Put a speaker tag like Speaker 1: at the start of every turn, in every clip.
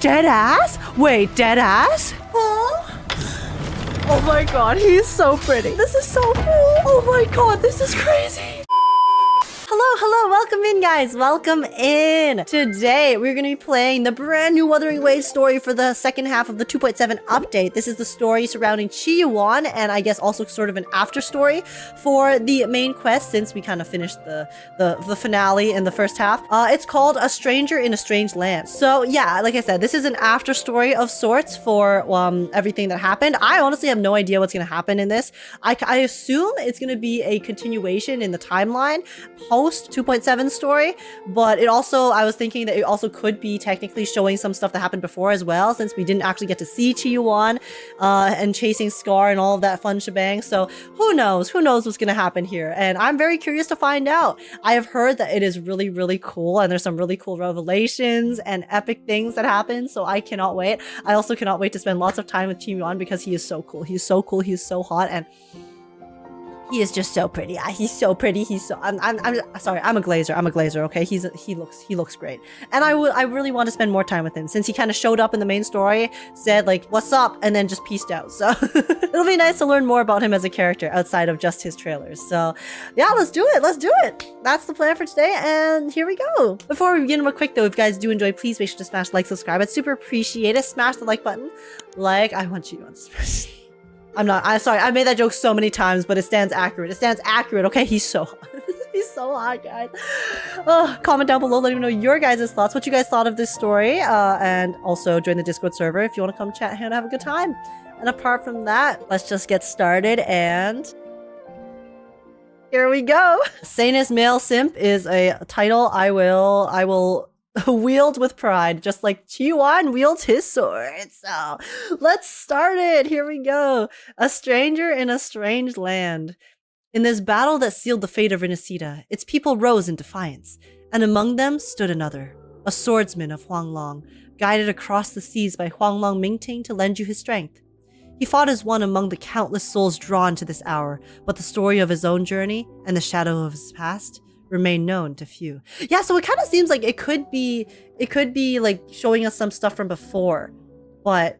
Speaker 1: dead ass? Wait, dead ass? Oh. Oh my god, he's so pretty. This is so cool. Oh my god, this is crazy. Hello, welcome in guys, welcome in. Today, we're gonna be playing the brand new Wuthering Waves story for the second half of the 2.7 update. This is the story surrounding Qiuyuan, and I guess also sort of an after story for the main quest since we kind of finished the finale in the first half. It's called A Stranger in a Strange Land. So yeah, like I said, this is an after story of sorts for everything that happened. I honestly have no idea what's gonna happen in this. I assume it's gonna be a continuation in the timeline post 2.7 story, but it also, I was thinking that it also could be technically showing some stuff that happened before as well, since we didn't actually get to see Qiuyuan and chasing Scar and all of that fun shebang. So who knows what's gonna happen here, and I'm very curious to find out. I have heard that it is really cool, and there's some really cool revelations and epic things that happen, so I cannot wait. I also cannot wait to spend lots of time with Qiuyuan because he is so cool. He's so cool, he's so hot, and he is just so pretty. He's so pretty. He's so. I'm sorry. I'm a glazer. Okay. He looks great. And I really want to spend more time with him since he kind of showed up in the main story, said like "What's up," and then just peaced out. So it'll be nice to learn more about him as a character outside of just his trailers. So yeah, let's do it. Let's do it. That's the plan for today, and here we go. Before we begin, real quick though, if you guys do enjoy, please make sure to smash like, subscribe. It's super appreciated. Smash the like button. Like I want you on. I'm sorry, I made that joke so many times, but it stands accurate. It stands accurate, okay? He's so hot. He's so hot, guys. Comment down below, let me know your guys' thoughts, what you guys thought of this story, and also join the Discord server if you want to come chat here and have a good time. And apart from that, let's just get started, and here we go. Sanus Male Simp is a title I will wield with pride, just like Qiuyuan wields his sword. So let's start it. Here we go. A stranger in a strange land. In this battle that sealed the fate of Resonators, its people rose in defiance, and among them stood another, a swordsman of Huanglong, guided across the seas by Huanglong Mingting to lend you his strength. He fought as one among the countless souls drawn to this hour, but the story of his own journey and the shadow of his past remain known to few. Yeah, so it kind of seems like it could be like showing us some stuff from before, but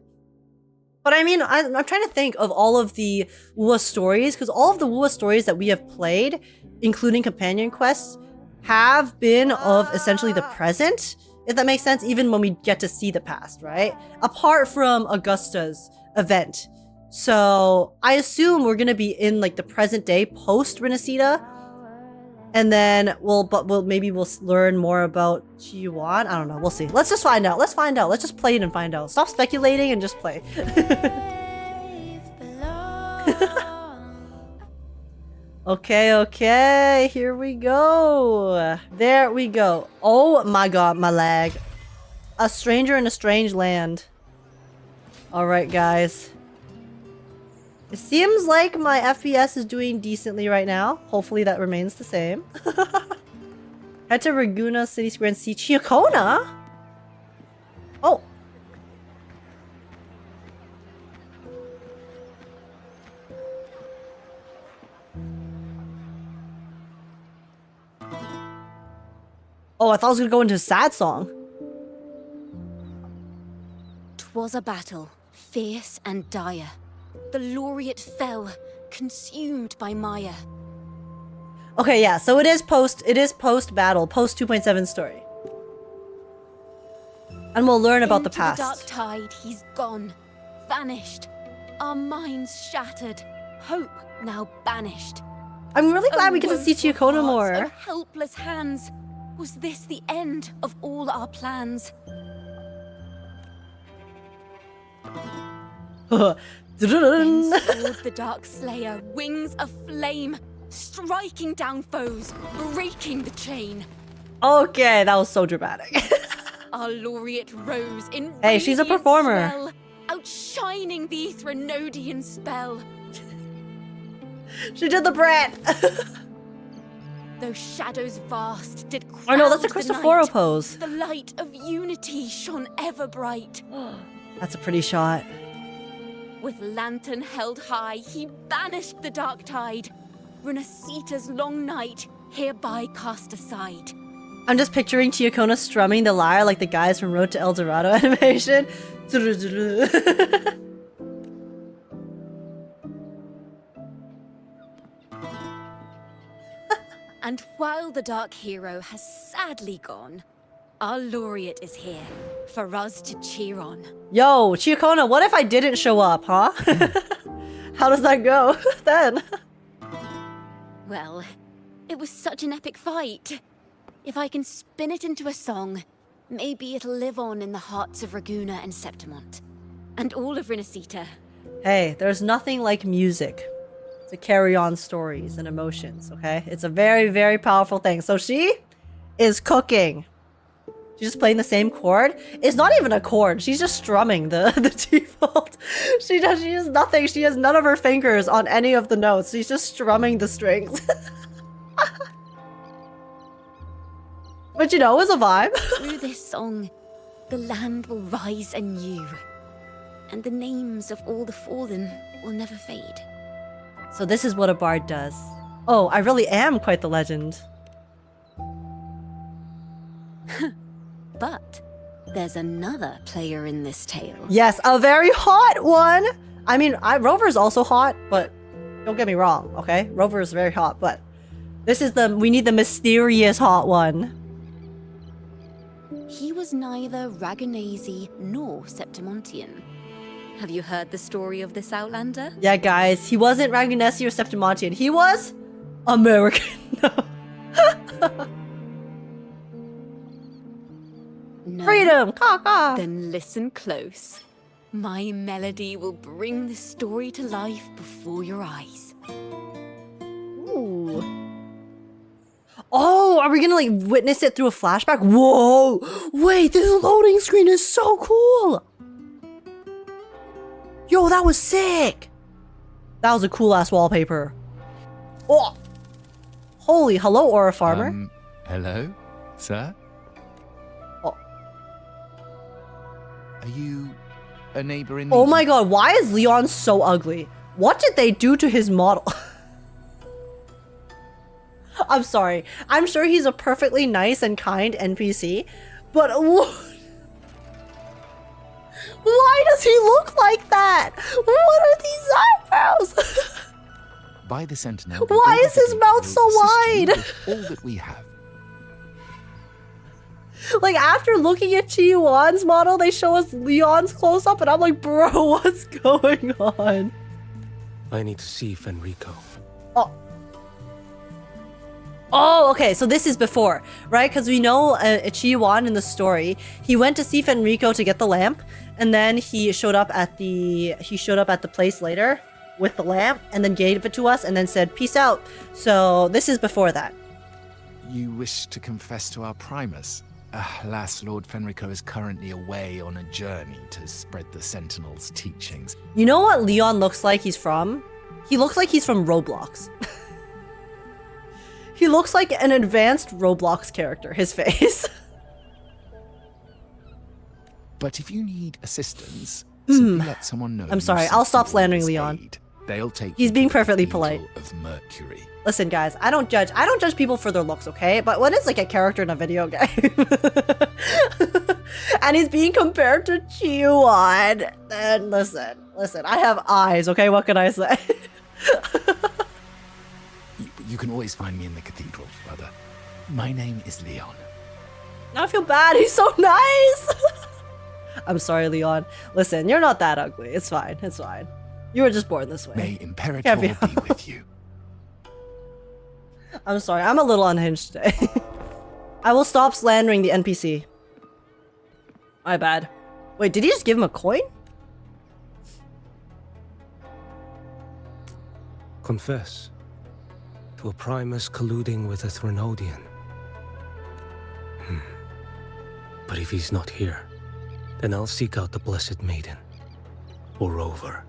Speaker 1: I mean, I'm trying to think of all of the wuwa stories, because all of the wuwa stories that we have played, including companion quests, have been of essentially the present, if that makes sense, even when we get to see the past, right? Apart from Augusta's event. So I assume we're gonna be in like the present day post Resonators. And then we'll learn more about Qiuyuan. I don't know. We'll see. Let's just find out. Let's find out. Let's just play it and find out. Stop speculating and just play. Okay. Here we go. There we go. Oh my god, my lag. A stranger in a strange land. Alright, guys. It seems like my FPS is doing decently right now. Hopefully that remains the same. Head to Raguna City Square and see Qiuyuan. Oh. Oh, I thought I was gonna go into a sad song.
Speaker 2: 'Twas a battle, fierce and dire. The laureate fell, consumed by Maya.
Speaker 1: Okay, yeah, so it is post battle, post 2.7 story. And we'll learn about the past.
Speaker 2: The dark tide, he's gone, vanished. Our minds shattered, hope now banished.
Speaker 1: I'm really glad we get to see Qiuyuan more.
Speaker 2: Oh, helpless hands. Was this the end of all our plans? Then soared the dark slayer, wings aflame, striking down foes, breaking the chain.
Speaker 1: Okay, that was so dramatic.
Speaker 2: Our laureate rose in
Speaker 1: hey, she's a performer.
Speaker 2: Swell, outshining the Threnodian spell.
Speaker 1: She did the Brat.
Speaker 2: Those shadows vast did crowd
Speaker 1: oh no, that's a Cristoforo pose.
Speaker 2: The light of unity shone ever bright.
Speaker 1: That's a pretty shot.
Speaker 2: With lantern held high, he banished the dark tide. Resonators' long night hereby cast aside.
Speaker 1: I'm just picturing Qiuyuan strumming the lyre like the guys from Road to El Dorado animation.
Speaker 2: And while the Dark Hero has sadly gone, our laureate is here for us to cheer on.
Speaker 1: Yo, Qiuyuan, what if I didn't show up, huh? How does that go then?
Speaker 2: Well, it was such an epic fight. If I can spin it into a song, maybe it'll live on in the hearts of Raguna and Septimont. And all of Renacita.
Speaker 1: Hey, there's nothing like music to carry on stories and emotions, okay? It's a very, very powerful thing. So she is cooking. She's just playing the same chord. It's not even a chord. She's just strumming the default. She has nothing. She has none of her fingers on any of the notes. She's just strumming the strings. But you know, it was a vibe.
Speaker 2: Through this song, the land will rise anew. And the names of all the fallen will never fade.
Speaker 1: So this is what a bard does. Oh, I really am quite the legend.
Speaker 2: But there's another player in this tale.
Speaker 1: Yes, a very hot one. I mean, Rover's also hot, but don't get me wrong, okay? Rover is very hot, but this is we need the mysterious hot one.
Speaker 2: He was neither Raganese nor Septimontian. Have you heard the story of this outlander?
Speaker 1: Yeah, guys, he wasn't Ragnesi or Septimontian. He was American.
Speaker 2: No.
Speaker 1: Freedom! Caw.
Speaker 2: Then listen close. My melody will bring the story to life before your eyes.
Speaker 1: Ooh. Oh, are we gonna like witness it through a flashback? Whoa! Wait, this loading screen is so cool! Yo, that was sick! That was a cool ass wallpaper. Oh! Holy, hello, Aura Farmer.
Speaker 3: Hello, sir?
Speaker 1: Oh.
Speaker 3: Are you a neighbor in
Speaker 1: Oh my god, why is Leon so ugly? What did they do to his model? I'm sorry. I'm sure he's a perfectly nice and kind NPC, but why does he look like that? What are these eyebrows?
Speaker 3: By the Sentinel.
Speaker 1: Why is his mouth so wide?
Speaker 3: All that we have.
Speaker 1: Like, after looking at Qiuyuan's model, they show us Leon's close-up, and I'm like, bro, what's going on?
Speaker 4: I need to see Fenrico.
Speaker 1: Oh. Oh, okay, so this is before, right? Because we know Qiuyuan in the story, he went to see Fenrico to get the lamp, and then he showed up at the place later with the lamp, and then gave it to us, and then said, peace out. So this is before that.
Speaker 3: You wish to confess to our Primus? Alas, Lord Fenrico is currently away on a journey to spread the Sentinel's teachings.
Speaker 1: You know what Leon looks like he's from? He looks like he's from Roblox. He looks like an advanced Roblox character, his face.
Speaker 3: But if you need assistance, simply let someone know.
Speaker 1: I'm sorry, I'll stop slandering Leon.
Speaker 3: Aid. They'll take
Speaker 1: He's
Speaker 3: you
Speaker 1: being
Speaker 3: to the
Speaker 1: perfectly
Speaker 3: Needle
Speaker 1: polite.
Speaker 3: Of Mercury.
Speaker 1: Listen, guys, I don't judge people for their looks, okay? But when it's like a character in a video game and he's being compared to Qiuyuan, then listen, I have eyes, okay? What can I say?
Speaker 3: You can always find me in the cathedral, brother. My name is Leon.
Speaker 1: I feel bad. He's so nice. I'm sorry, Leon. Listen, you're not that ugly. It's fine. It's fine. You were just born this way.
Speaker 3: May Imperator be with you.
Speaker 1: I'm sorry. I'm a little unhinged today. I will stop slandering the NPC. My bad. Wait, did he just give him a coin?
Speaker 4: Confess to a Primus colluding with a Threnodian. But if he's not here, then I'll seek out the Blessed Maiden. Or Rover.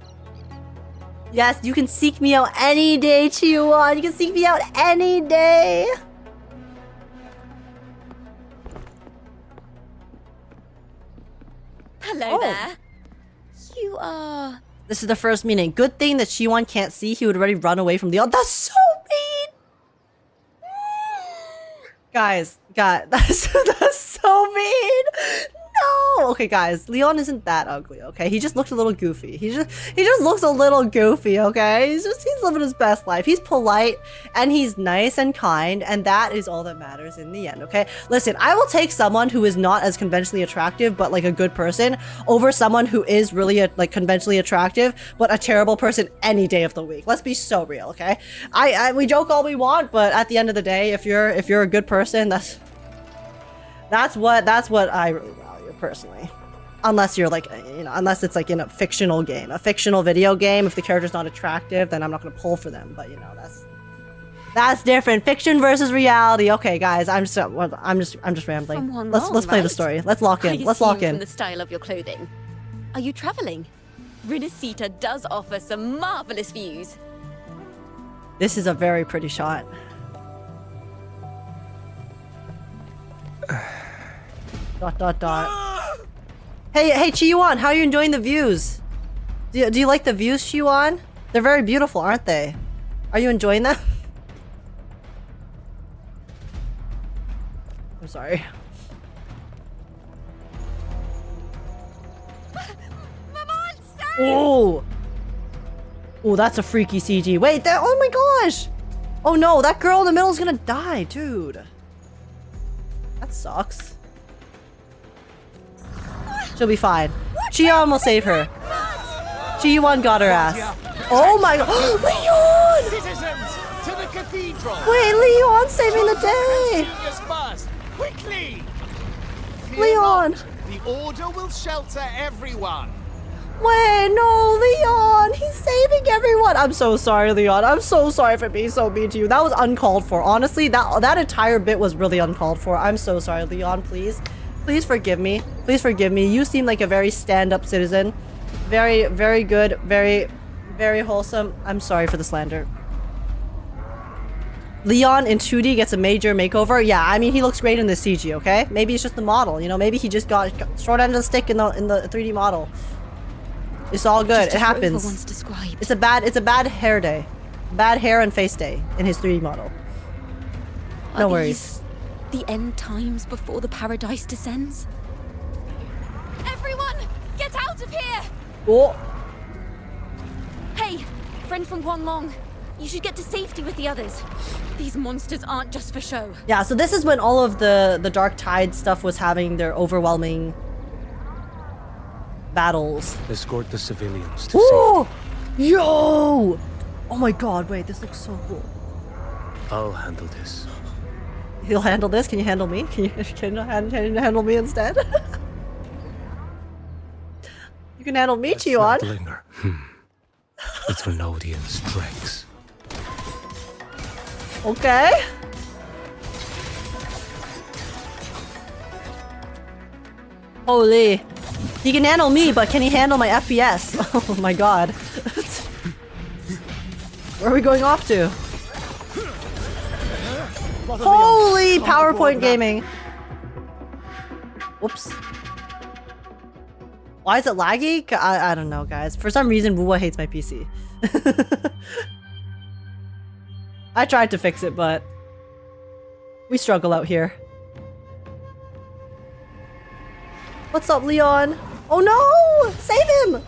Speaker 1: Yes, you can seek me out any day, Qiuyuan. You can seek me out any day.
Speaker 2: Hello there. You are...
Speaker 1: This is the first meeting. Good thing that Qiuyuan can't see. He would already run away from the... Oh, that's so mean! Guys, God, that's so mean. No. Okay, guys, Leon isn't that ugly. Okay, he just looked a little goofy. He just looks a little goofy. Okay, he's living his best life. He's polite and he's nice and kind, and that is all that matters in the end. Okay, listen, I will take someone who is not as conventionally attractive but like a good person over someone who is really like conventionally attractive but a terrible person any day of the week. Let's be so real. Okay, we joke all we want, but at the end of the day, if you're a good person, that's what I really value personally. Unless you're like, you know, unless it's like in a fictional game, a fictional video game. If the character's not attractive, then I'm not gonna pull for them. But you know, that's different. Fiction versus reality. Okay, guys, I'm just rambling. Let's play the story. Let's lock in. Let's lock in.
Speaker 2: From the style of your clothing. Are you traveling? Rinasita does offer some marvelous views.
Speaker 1: This is a very pretty shot. Hey, Qiuyuan, how are you enjoying the views? Do you like the views, Qiuyuan? They're very beautiful, aren't they? Are you enjoying them? I'm sorry. Oh! Oh, that's a freaky CG. Wait, oh my gosh! Oh no, that girl in the middle is gonna die, dude. That sucks. She'll be fine. Qiuyuan will save her. Qiuyuan got her ass. Oh my god. Leon!
Speaker 3: Citizens, to the cathedral!
Speaker 1: Wait, Leon saving the day!
Speaker 3: First, quickly!
Speaker 1: Leon!
Speaker 3: The order will shelter everyone.
Speaker 1: Wait, no, Leon! He's saving everyone! I'm so sorry, Leon. I'm so sorry for being so mean to you. That was uncalled for. Honestly, that entire bit was really uncalled for. I'm so sorry, Leon. Please. Please forgive me. Please forgive me. You seem like a very stand-up citizen. Very, very good. Very, very wholesome. I'm sorry for the slander. Leon in 2D gets a major makeover. Yeah, I mean, he looks great in the CG, okay? Maybe it's just the model, you know? Maybe he just got short end of the stick in the 3D model. It's all good. It happens. It's a bad hair day. Bad hair and face day in his 3D model. No worries.
Speaker 2: The end times before the paradise descends? Everyone, get out of here!
Speaker 1: Oh.
Speaker 2: Hey, friend from Guanlong. You should get to safety with the others. These monsters aren't just for show.
Speaker 1: Yeah, so this is when all of the Dark Tide stuff was having their overwhelming battles.
Speaker 4: Escort the civilians to
Speaker 1: Ooh!
Speaker 4: safety.
Speaker 1: Yo! Oh my god, wait, this looks so cool.
Speaker 4: I'll handle this.
Speaker 1: He'll handle this? Can you handle me? Can you handle me instead? You can handle me, Qiuyuan.
Speaker 4: Linger. It's Renodian's dregs.
Speaker 1: Okay. Holy. He can handle me, but can he handle my FPS? Oh my god. Where are we going off to? Holy PowerPoint gaming. Whoops. Why is it laggy? I don't know, guys. For some reason, Wuwa hates my PC. I tried to fix it, but we struggle out here. What's up, Leon? Oh no! Save him!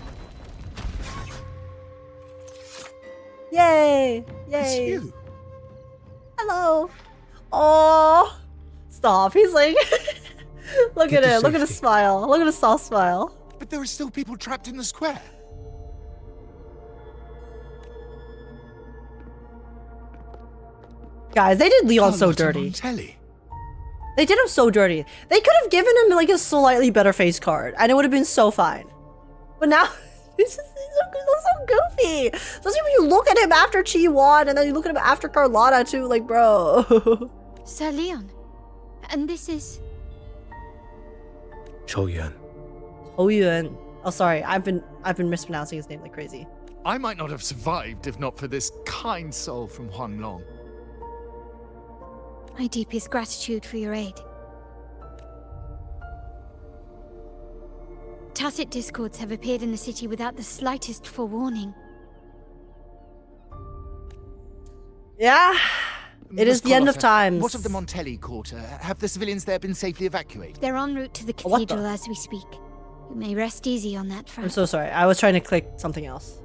Speaker 1: Yay! Yay!
Speaker 3: It's you.
Speaker 1: Hello. Oh, stop. He's like, look at it. Look at his smile. Look at his soft smile.
Speaker 3: But there are still people trapped in the square.
Speaker 1: Guys, they did Leon so dirty. They did him so dirty. They could have given him like a slightly better face card and it would have been so fine. But now, he's so goofy. Especially when you look at him after Qiuyuan and then you look at him after Carlotta too, like, bro.
Speaker 2: Sir Leon, and this is...
Speaker 4: Qiuyuan.
Speaker 1: Qiuyuan. Oh, sorry. I've been mispronouncing his name like crazy.
Speaker 3: I might not have survived if not for this kind soul from Guanlong.
Speaker 2: My deepest gratitude for your aid. Tacit discords have appeared in the city without the slightest forewarning.
Speaker 1: Yeah. It is the end of times.
Speaker 3: What of the Montelli quarter? Have the civilians there been safely evacuated?
Speaker 5: They're en route to the
Speaker 1: What the-
Speaker 5: cathedral as we speak. You may rest easy on that front.
Speaker 1: I'm so sorry. I was trying to click something else.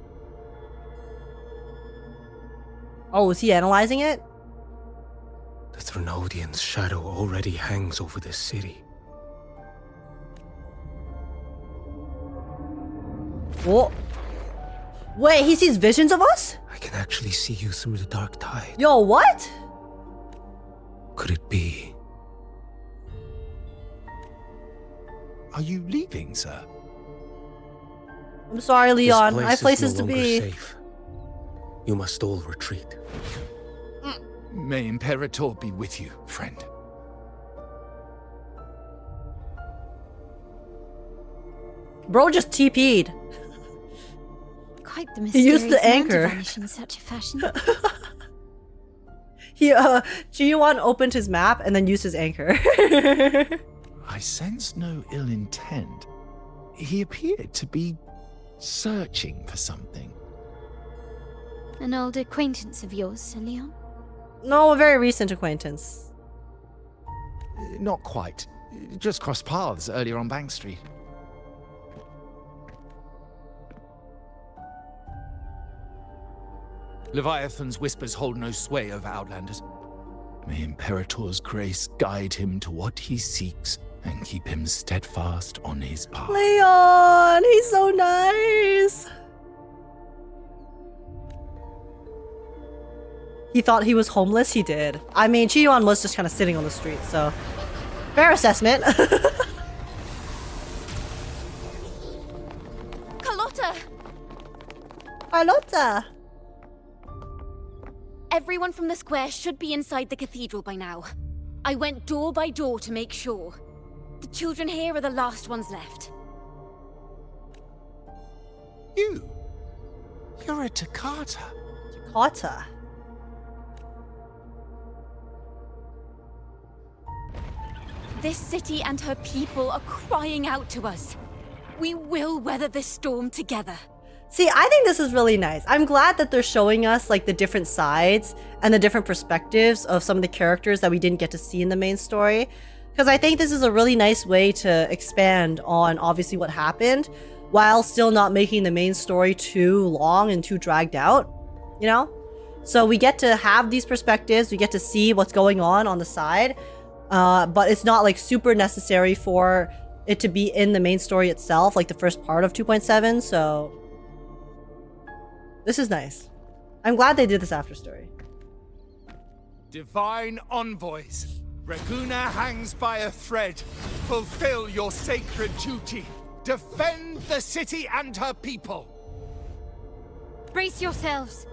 Speaker 1: Oh, is he analyzing it?
Speaker 4: The Threnodian's shadow already hangs over this city.
Speaker 1: Whoa. Wait, he sees visions of us?
Speaker 4: I can actually see you through the dark tide.
Speaker 1: Yo, what?
Speaker 4: Could it be?
Speaker 3: Are you leaving, sir?
Speaker 1: I'm sorry, Leon.
Speaker 4: This
Speaker 1: I have
Speaker 4: place
Speaker 1: places
Speaker 4: is no
Speaker 1: to
Speaker 4: longer
Speaker 1: be.
Speaker 4: safe. You must all retreat.
Speaker 3: May Imperator be with you, friend.
Speaker 5: Bro just TP'd. Quite the mysterious
Speaker 1: He used the
Speaker 5: man to
Speaker 1: anchor.
Speaker 5: vanish in such a fashion.
Speaker 1: Qiuyuan opened his map and then used his anchor.
Speaker 3: I sense no ill intent. He appeared to be searching for something.
Speaker 5: An old acquaintance of yours, Sir Leon?
Speaker 1: No, a very recent acquaintance.
Speaker 3: Not quite. Just crossed paths earlier on Bank Street. Leviathan's whispers hold no sway over Outlanders. May Imperator's grace guide him to what he seeks and keep him steadfast on his path.
Speaker 1: Leon, he's so nice. He thought he was homeless, he did. I mean, Qiuyuan was just kind of sitting on the street, so fair assessment.
Speaker 2: Carlotta!
Speaker 1: Carlotta.
Speaker 2: Everyone from the square should be inside the cathedral by now. I went door by door to make sure. The children here are the last ones left.
Speaker 3: You're a Takata.
Speaker 1: Takata.
Speaker 2: This city and her people are crying out to us. We will weather this storm together.
Speaker 1: See, I think this is really nice. I'm glad that they're showing us like the different sides and the different perspectives of some of the characters that we didn't get to see in the main story. Because I think this is a really nice way to expand on obviously what happened while still not making the main story too long and too dragged out, you know? So we get to have these perspectives, we get to see what's going on the side, but it's not like super necessary for it to be in the main story itself, like the first part of 2.7, so this is nice. I'm glad they did this Afterstory.
Speaker 6: Divine envoys, Raguna hangs by a thread. Fulfill your sacred duty. Defend the city and her people.
Speaker 5: Brace yourselves.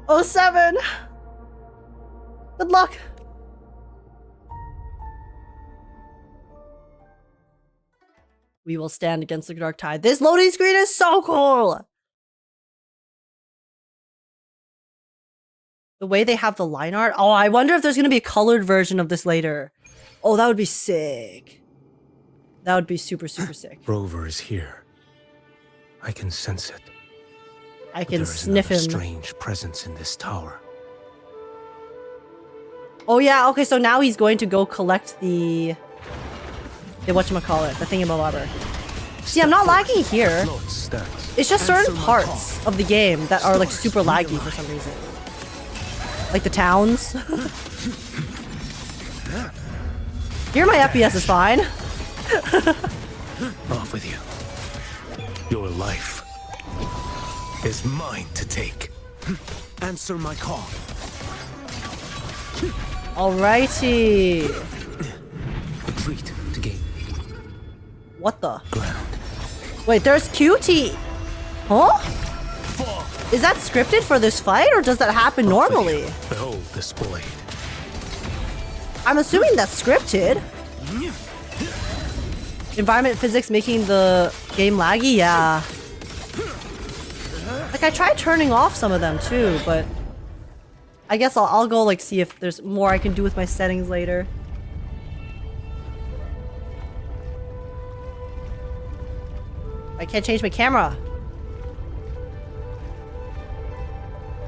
Speaker 1: Oh, 7! Good luck! We will stand against the dark tide. This loading screen is so cool! The way they have the line art. Oh, I wonder if there's gonna be a colored version of this later. Oh, that would be sick. That would be super, super sick.
Speaker 4: Rover is here. I can sense it.
Speaker 1: I
Speaker 4: But
Speaker 1: can
Speaker 4: there is
Speaker 1: sniff
Speaker 4: another
Speaker 1: him.
Speaker 4: strange presence in this tower.
Speaker 1: Oh yeah, okay, so now he's going to go collect the whatchamacallit, the thingamabobber. See, I'm not lagging here.
Speaker 4: Lord stacks.
Speaker 1: It's just certain parts of the game that are like super laggy for some reason. Like the towns. Here my FPS is fine.
Speaker 4: Off with you. Your life is mine to take.
Speaker 6: Answer my call.
Speaker 1: Alrighty.
Speaker 4: Retreat to gate.
Speaker 1: What the?
Speaker 4: Ground.
Speaker 1: Wait, there's QT. Huh? Is that scripted for this fight or does that happen normally?
Speaker 4: Behold this blade.
Speaker 1: I'm assuming that's scripted. Environment physics making the game laggy? Yeah. Like, I tried turning off some of them too, but I guess I'll go like see if there's more I can do with my settings later. I can't change my camera.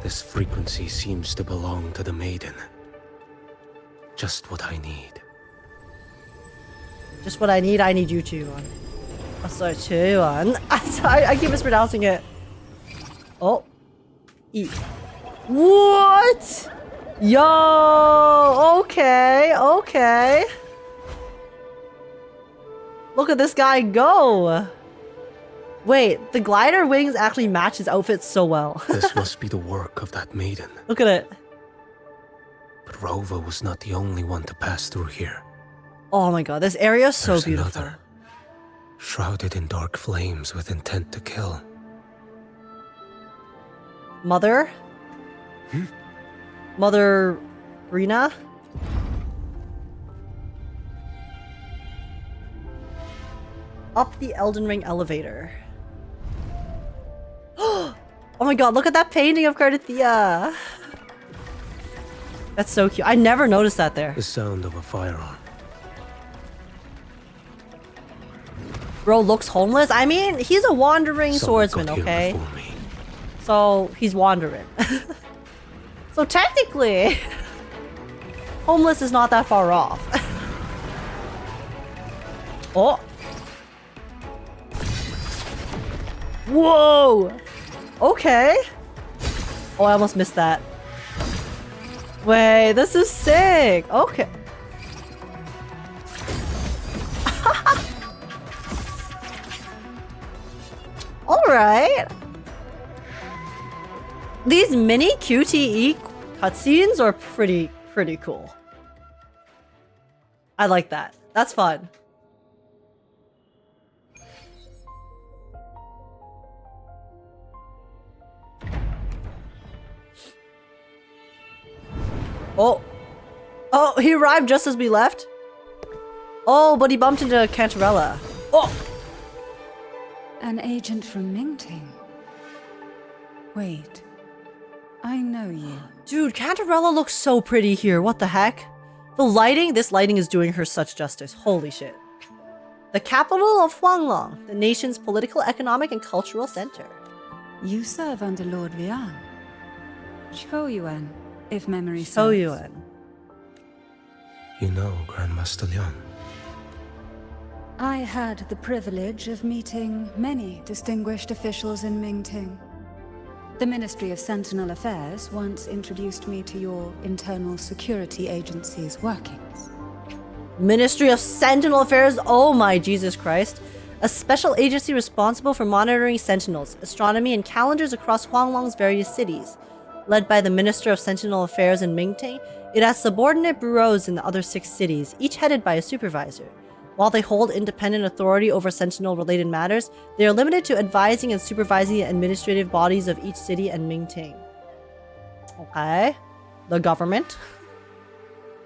Speaker 4: This frequency seems to belong to the maiden. Just what I need.
Speaker 1: Just what I need you, Qiuyuan. Oh, sorry, Qiuyuan. I keep mispronouncing it. Oh. E. What? Yo! Okay, okay. Look at this guy go! Wait, the glider wings actually match his outfit so well.
Speaker 4: This must be the work of that maiden.
Speaker 1: Look at it.
Speaker 4: But Rover was not the only one to pass through here.
Speaker 1: Oh my god, this area is so
Speaker 4: There's
Speaker 1: beautiful.
Speaker 4: Another, shrouded in dark flames with intent to kill.
Speaker 1: Mother? Mother Rena? Up the Elden Ring elevator. Oh my god, look at that painting of Cartethiya. That's so cute. I never noticed that there.
Speaker 4: The sound of a firearm.
Speaker 1: Bro looks homeless. I mean, he's a wandering swordsman, okay? So, he's wandering. So technically, homeless is not that far off. Oh. Whoa! Okay. Oh, I almost missed that. Wait, this is sick. Okay. Alright. These mini QTE cutscenes are pretty cool. I like that. That's fun. Oh. Oh, he arrived just as we left? Oh, but he bumped into Cantarella. Oh!
Speaker 7: An agent from Mingting. Wait. I know you.
Speaker 1: Dude, Cantarella looks so pretty here. What the heck? The lighting, this lighting is doing her such justice. Holy shit. The capital of Huanglong, the nation's political, economic, and cultural center.
Speaker 7: You serve under Lord Lian. Qiuyuan, if memory serves.
Speaker 1: Qiuyuan.
Speaker 4: You know Grandmaster Lian.
Speaker 7: I had the privilege of meeting many distinguished officials in Mingting. The Ministry of Sentinel Affairs once introduced me to your internal security agency's workings.
Speaker 1: Ministry of Sentinel Affairs? Oh my Jesus Christ. A special agency responsible for monitoring sentinels, astronomy, and calendars across Huanglong's various cities. Led by the Minister of Sentinel Affairs in Mingting, it has subordinate bureaus in the other 6 cities, each headed by a supervisor. While they hold independent authority over Sentinel-related matters, they are limited to advising and supervising the administrative bodies of each city and Mingting. Okay. The government.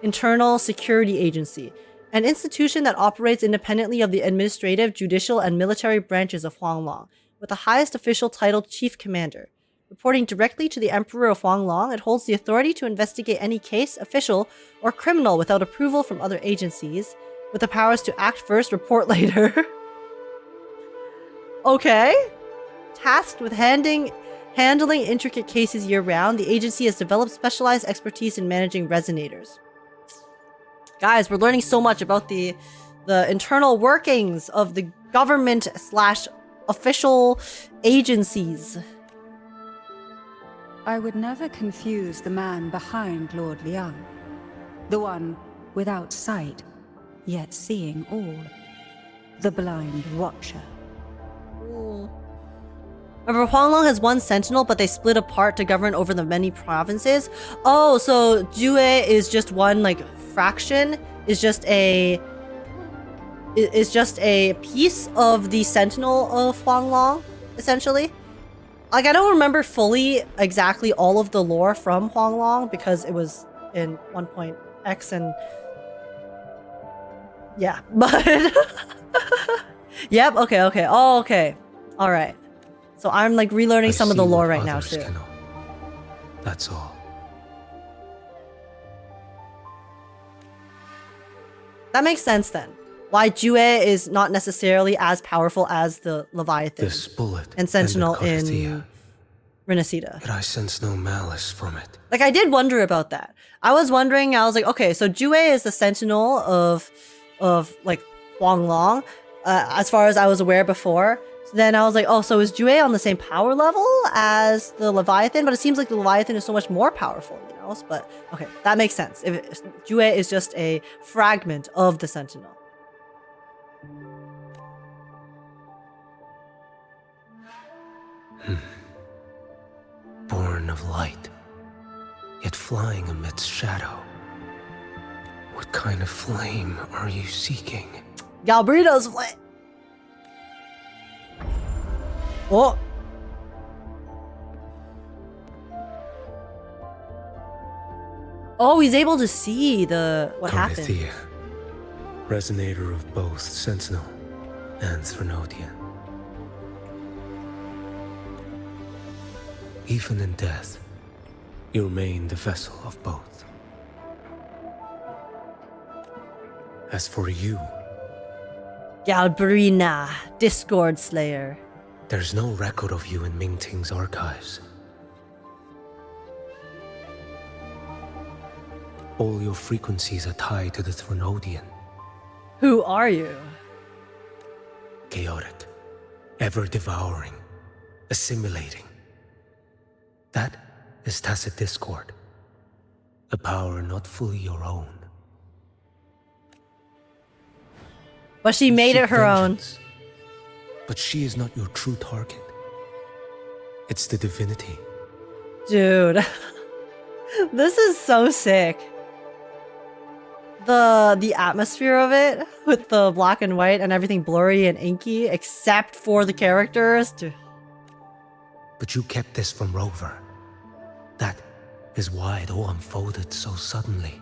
Speaker 1: Internal Security Agency. An institution that operates independently of the administrative, judicial, and military branches of Huanglong, with the highest official title Chief Commander. Reporting directly to the Emperor of Huanglong, it holds the authority to investigate any case, official, or criminal without approval from other agencies, with the powers to act first, report later. Okay. Tasked with handling intricate cases year-round, the agency has developed specialized expertise in managing Resonators. Guys, we're learning so much about the internal workings of the government / official agencies.
Speaker 7: I would never confuse the man behind Lord Liang. The one without sight, yet seeing all. The blind watcher. Remember, Huanglong has one sentinel, but they split apart to govern over the many provinces. Oh, so Jue is just one, like, fraction? Is just a piece of the sentinel of Huanglong, essentially? Like, I don't remember fully exactly all of the lore from Huanglong, because it was in 1.x and... yeah, but... Yep, okay. Oh, okay. Alright. So I'm, like, relearning some of the lore right now, too.
Speaker 4: That's all.
Speaker 1: That makes sense, then. Why Jue is not necessarily as powerful as the Leviathan
Speaker 4: This bullet
Speaker 1: and Sentinel
Speaker 4: ended
Speaker 1: in Renacita.
Speaker 4: Yet I sense no malice from it.
Speaker 1: Like, I did wonder about that. I was like, okay, so Jue is the sentinel of like Huanglong, as far as I was aware before. So then I was like, oh, so is Jue on the same power level as the Leviathan? But it seems like the Leviathan is so much more powerful, you know? But okay, that makes sense. If Jue is just a fragment of the sentinel.
Speaker 4: Born of light, yet flying amidst shadow. What kind of flame are you seeking?
Speaker 1: Galbrena's flame. Oh. Oh, he's able to see what happened.
Speaker 4: Cartethiya, resonator of both Sentinel and Thrunodian. Even in death, you remain the vessel of both. As for you,
Speaker 1: Galbrena, Discord Slayer.
Speaker 4: there's no record of you in Mingting's archives. All your frequencies are tied to the Thrunodian.
Speaker 1: Who are you?
Speaker 4: Chaotic, ever-devouring, assimilating. That is tacit discord, a power not fully your own.
Speaker 1: But she made it her own.
Speaker 4: But she is not your true target. It's the divinity.
Speaker 1: Dude. This is so sick. The atmosphere of it, with the black and white and everything blurry and inky, except for the characters. Dude.
Speaker 4: But you kept this from Rover. That is why it all unfolded so suddenly.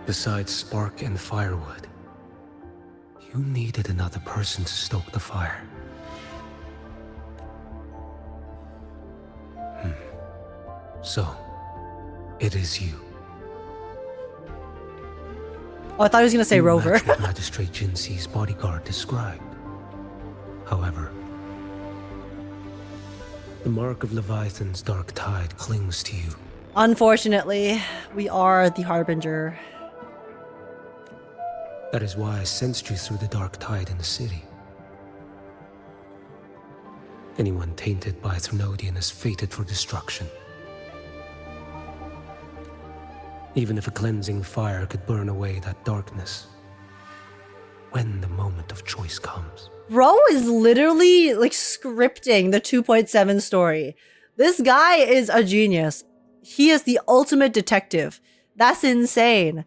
Speaker 4: Besides spark and firewood, you needed another person to stoke the fire. So, it is you.
Speaker 1: Oh, I thought he was gonna say
Speaker 4: You
Speaker 1: Rover.
Speaker 4: match what Magistrate Jinxi's bodyguard described. However, the mark of Leviathan's dark tide clings to you.
Speaker 1: Unfortunately, we are the Harbinger.
Speaker 4: That is why I sensed you through the dark tide in the city. Anyone tainted by Thrunodian is fated for destruction. Even if a cleansing fire could burn away that darkness, when the moment of choice comes.
Speaker 1: Bro is literally like scripting the 2.7 story. This guy is a genius. He is the ultimate detective. That's insane.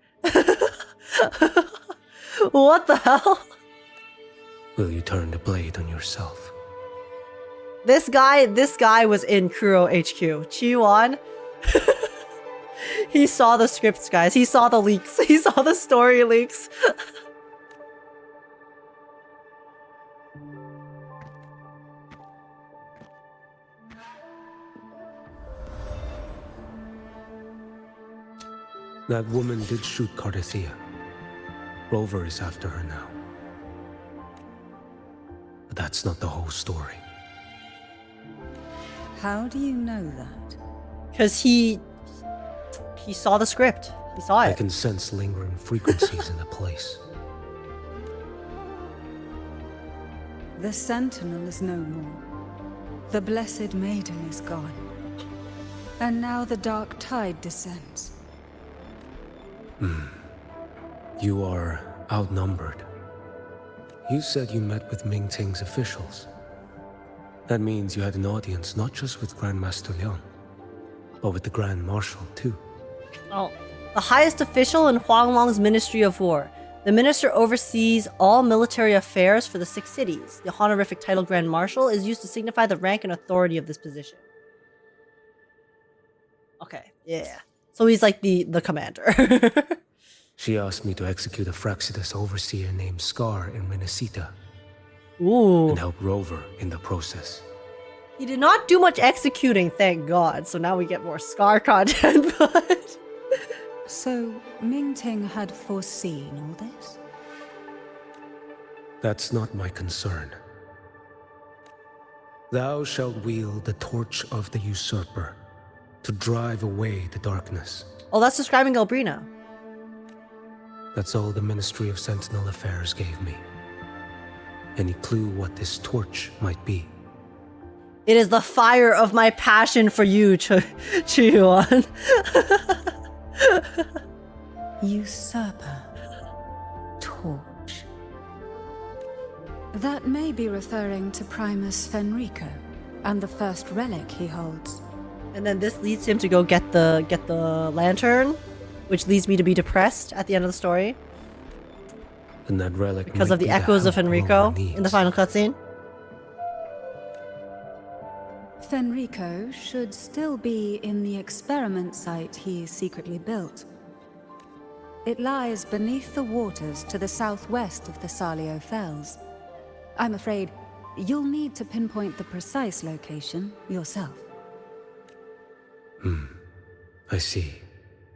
Speaker 1: What the hell?
Speaker 4: Will you turn the blade on yourself?
Speaker 1: This guy was in Kuro HQ. Qiuyuan. He saw the scripts, guys. He saw the leaks. He saw the story leaks.
Speaker 4: That woman did shoot Cartethiya. Rover is after her now. But that's not the whole story.
Speaker 7: How do you know that?
Speaker 1: Because he saw the script. He saw
Speaker 4: I
Speaker 1: it.
Speaker 4: can sense lingering frequencies in the place.
Speaker 7: The Sentinel is no more. The Blessed Maiden is gone. And now the dark tide descends.
Speaker 4: You are outnumbered. You said you met with Mingting's officials. That means you had an audience not just with Grandmaster Liang, but with the Grand Marshal too.
Speaker 1: Oh, the highest official in Huanglong's Ministry of War. The minister oversees all military affairs for the 6 cities. The honorific title Grand Marshal is used to signify the rank and authority of this position. Okay, yeah. So he's like the commander.
Speaker 4: She asked me to execute a Fraxidus overseer named Scar in Renacita
Speaker 1: Ooh.
Speaker 4: and help Rover in the process.
Speaker 1: He did not do much executing, thank God. So now we get more Scar content, but...
Speaker 7: So, Mingting had foreseen all this?
Speaker 4: That's not my concern. Thou shalt wield the torch of the usurper to drive away the darkness.
Speaker 1: Oh, that's describing Galbrena.
Speaker 4: That's all the Ministry of Sentinel Affairs gave me. Any clue what this torch might be?
Speaker 1: It is the fire of my passion for you, Qiuyuan.
Speaker 7: Usurper. Torch. That may be referring to Primus Fenrico and the first relic he holds.
Speaker 1: And then this leads him to go get the lantern, which leads me to be depressed at the end of the story
Speaker 4: And that relic
Speaker 1: because
Speaker 4: might
Speaker 1: of the
Speaker 4: be
Speaker 1: echoes of
Speaker 4: help
Speaker 1: Fenrico
Speaker 4: Rover
Speaker 1: in the
Speaker 4: needs.
Speaker 1: final cutscene.
Speaker 7: Fenrico should still be in the experiment site he secretly built. It lies beneath the waters to the southwest of the Salio Fells. I'm afraid you'll need to pinpoint the precise location yourself.
Speaker 4: I see.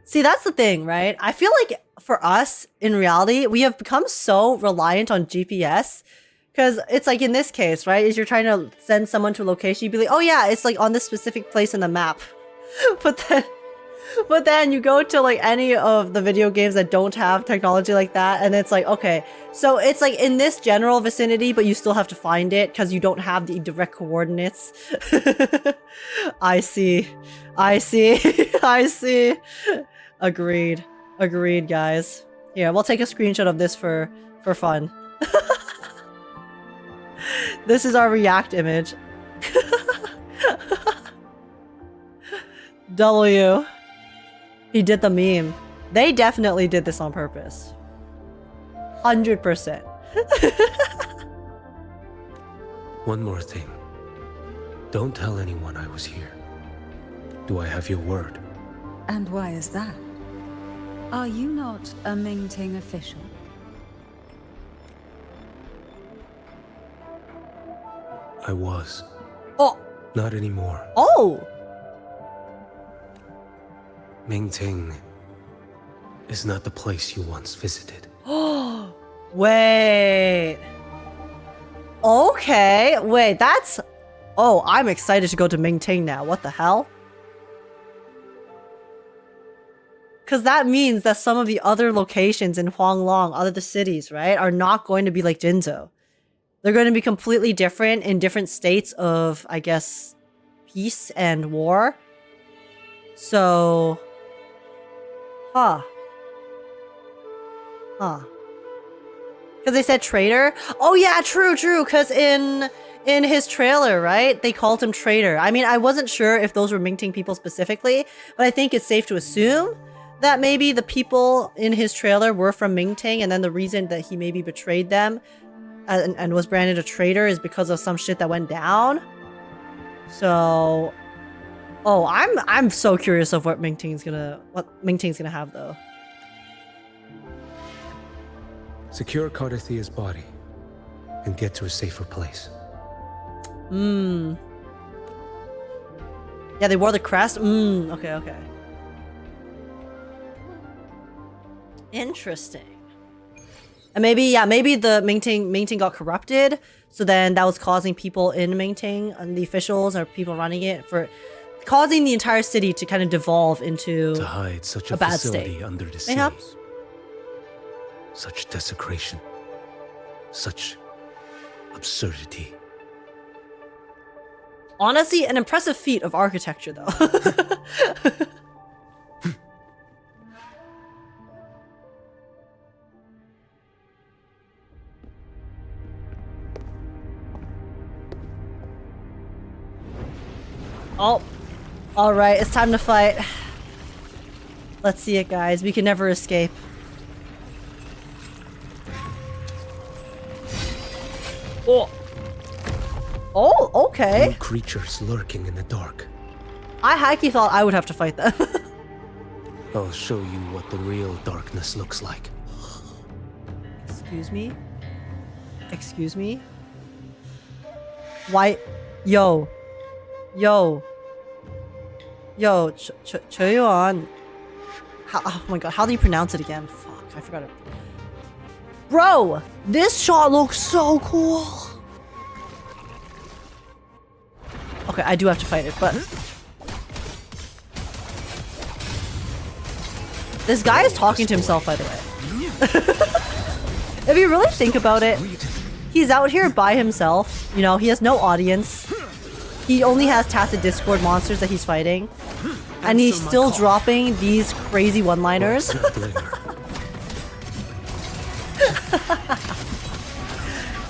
Speaker 1: See, that's the thing, right? I feel like for us, in reality, we have become so reliant on GPS. Because it's like in this case, right? Is you're trying to send someone to a location, you'd be like, oh yeah, it's like on this specific place in the map. But then you go to like any of the video games that don't have technology like that, and it's like, okay, so it's like in this general vicinity, but you still have to find it because you don't have the direct coordinates. I see. I see. Agreed, guys. Here, we'll take a screenshot of this for fun. This is our react image. W. He did the meme. They definitely did this on purpose. 100%.
Speaker 4: One more thing. Don't tell anyone I was here. Do I have your word?
Speaker 7: And why is that? Are you not a Mingting official?
Speaker 4: I was.
Speaker 1: Oh.
Speaker 4: Not anymore.
Speaker 1: Oh.
Speaker 4: Mingting is not the place you once visited.
Speaker 1: Oh. Wait. Okay. Wait, that's... Oh, I'm excited to go to Mingting now. What the hell? Because that means that some of the other locations in Huanglong, other cities, right, are not going to be like Jinzhou. They're going to be completely different in different states of, I guess, peace and war. So... Huh. Because they said traitor? Oh yeah, true. Because in his trailer, right, they called him traitor. I mean, I wasn't sure if those were Mingting people specifically, but I think it's safe to assume that maybe the people in his trailer were from Mingting, and then the reason that he maybe betrayed them and was branded a traitor is because of some shit that went down. So, oh, I'm so curious of what Mingting's gonna have though.
Speaker 4: Secure Cartethiya's body and get to a safer place.
Speaker 1: Yeah, they wore the crest. Okay. Interesting. And maybe the Mingting got corrupted, so then that was causing people in Mingting and the officials or people running it for causing the entire city to kind of devolve into
Speaker 4: To hide such a
Speaker 1: bad
Speaker 4: facility
Speaker 1: state.
Speaker 4: under the sea.
Speaker 1: Mayhaps.
Speaker 4: Such desecration. Such absurdity.
Speaker 1: Honestly, an impressive feat of architecture, though. Oh, all right, it's time to fight. Let's see it, guys. We can never escape. Oh, okay.
Speaker 4: New creatures lurking in the dark.
Speaker 1: I hikey thought I would have to fight them.
Speaker 4: I'll show you what the real darkness looks like.
Speaker 1: Excuse me? Excuse me? Why? Yo, Qiuyuan. Oh my god, how do you pronounce it again? Fuck, I forgot it. Bro, this shot looks so cool. Okay, I do have to fight it, but... This guy is talking to himself, by the way. If you really think about it, he's out here by himself. You know, he has no audience. He only has tacit Discord monsters that he's fighting. And he's still dropping these crazy one-liners.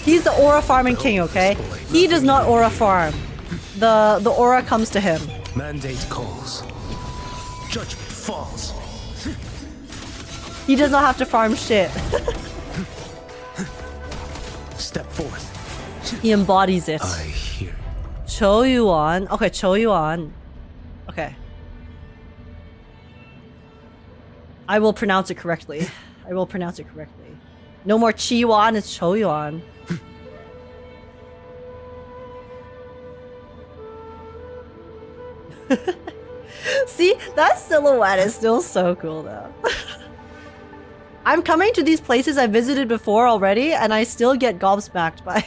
Speaker 1: He's the aura farming king, okay? He does not aura farm. The aura comes to him.
Speaker 4: Mandate calls. Judgment falls.
Speaker 1: He does not have to farm shit.
Speaker 4: Step forth.
Speaker 1: He embodies it.
Speaker 4: I hear.
Speaker 1: Qiuyuan. Okay, Qiuyuan. Okay. I will pronounce it correctly. I will pronounce it correctly. No more Qiuyuan, it's Qiuyuan. See, that silhouette is still so cool though. I'm coming to these places I visited before already, and I still get gobsmacked by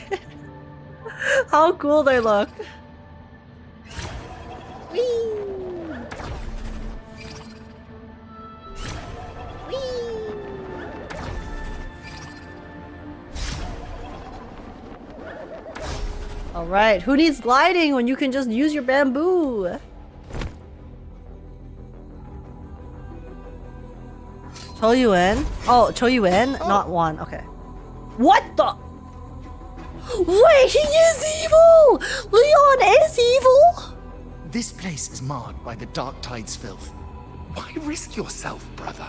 Speaker 1: how cool they look. Whee! Whee! All right, who needs gliding when you can just use your bamboo? Qiuyuan? Oh, Qiuyuan? Not one. Okay. What the? Wait, he is evil! Leon is evil!
Speaker 6: This place is marred by the Dark Tide's filth. Why risk yourself, brother?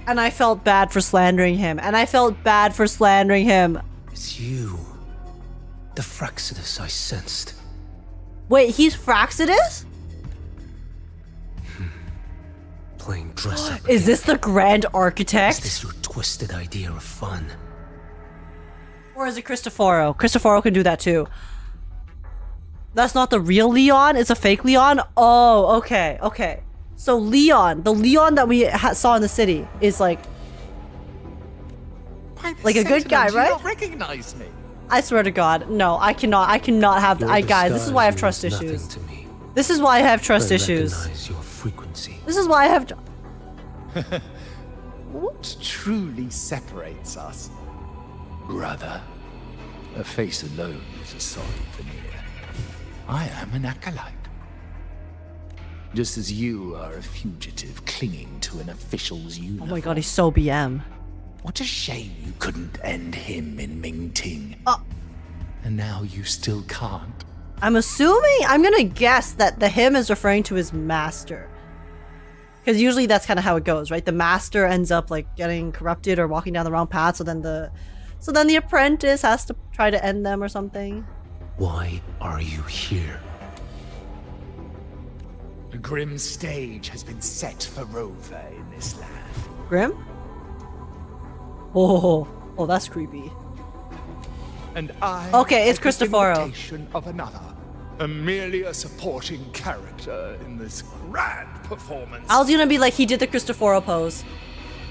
Speaker 1: And I felt bad for slandering him. And I felt bad for slandering him.
Speaker 4: It's you. The Fraxidus I sensed.
Speaker 1: Wait, he's Fraxidus?
Speaker 4: Playing dress up.
Speaker 1: Is this the Grand
Speaker 4: Is
Speaker 1: Architect?
Speaker 4: this your twisted idea of fun?
Speaker 1: Or is it Cristoforo? Cristoforo can do that too. That's not the real Leon? It's a fake Leon? Oh, okay, okay. So Leon, the Leon that we saw in the city is like a good guy,
Speaker 6: You
Speaker 1: right?
Speaker 6: don't recognize me.
Speaker 1: I swear to God, no, I cannot have. Guys, this is why I have trust
Speaker 4: disguise means
Speaker 1: issues.
Speaker 4: nothing to me.
Speaker 1: This is why I have trust
Speaker 4: I
Speaker 1: issues.
Speaker 4: recognize your frequency.
Speaker 1: This is why I have.
Speaker 6: What truly separates us?
Speaker 3: Brother, a face alone is a sorry veneer. I am an acolyte. Just as you are a fugitive clinging to an official's uniform.
Speaker 1: Oh my God, he's so BM.
Speaker 3: What a shame you couldn't end him in Mingting.
Speaker 1: Uh.
Speaker 3: And now you still can't.
Speaker 1: I'm gonna guess that the him is referring to his master. Because usually that's kind of how it goes, right? The master ends up like getting corrupted or walking down the wrong path, so then the apprentice has to try to end them or something.
Speaker 4: Why are you here?
Speaker 6: A grim stage has been set for Rover in this land.
Speaker 1: Grim? Oh, that's creepy.
Speaker 6: And I
Speaker 1: Okay, it's
Speaker 6: am the
Speaker 1: Cristoforo.
Speaker 6: imitation of another. I'm merely a supporting character in this grand performance.
Speaker 1: I was gonna be like, he did the Cristoforo pose.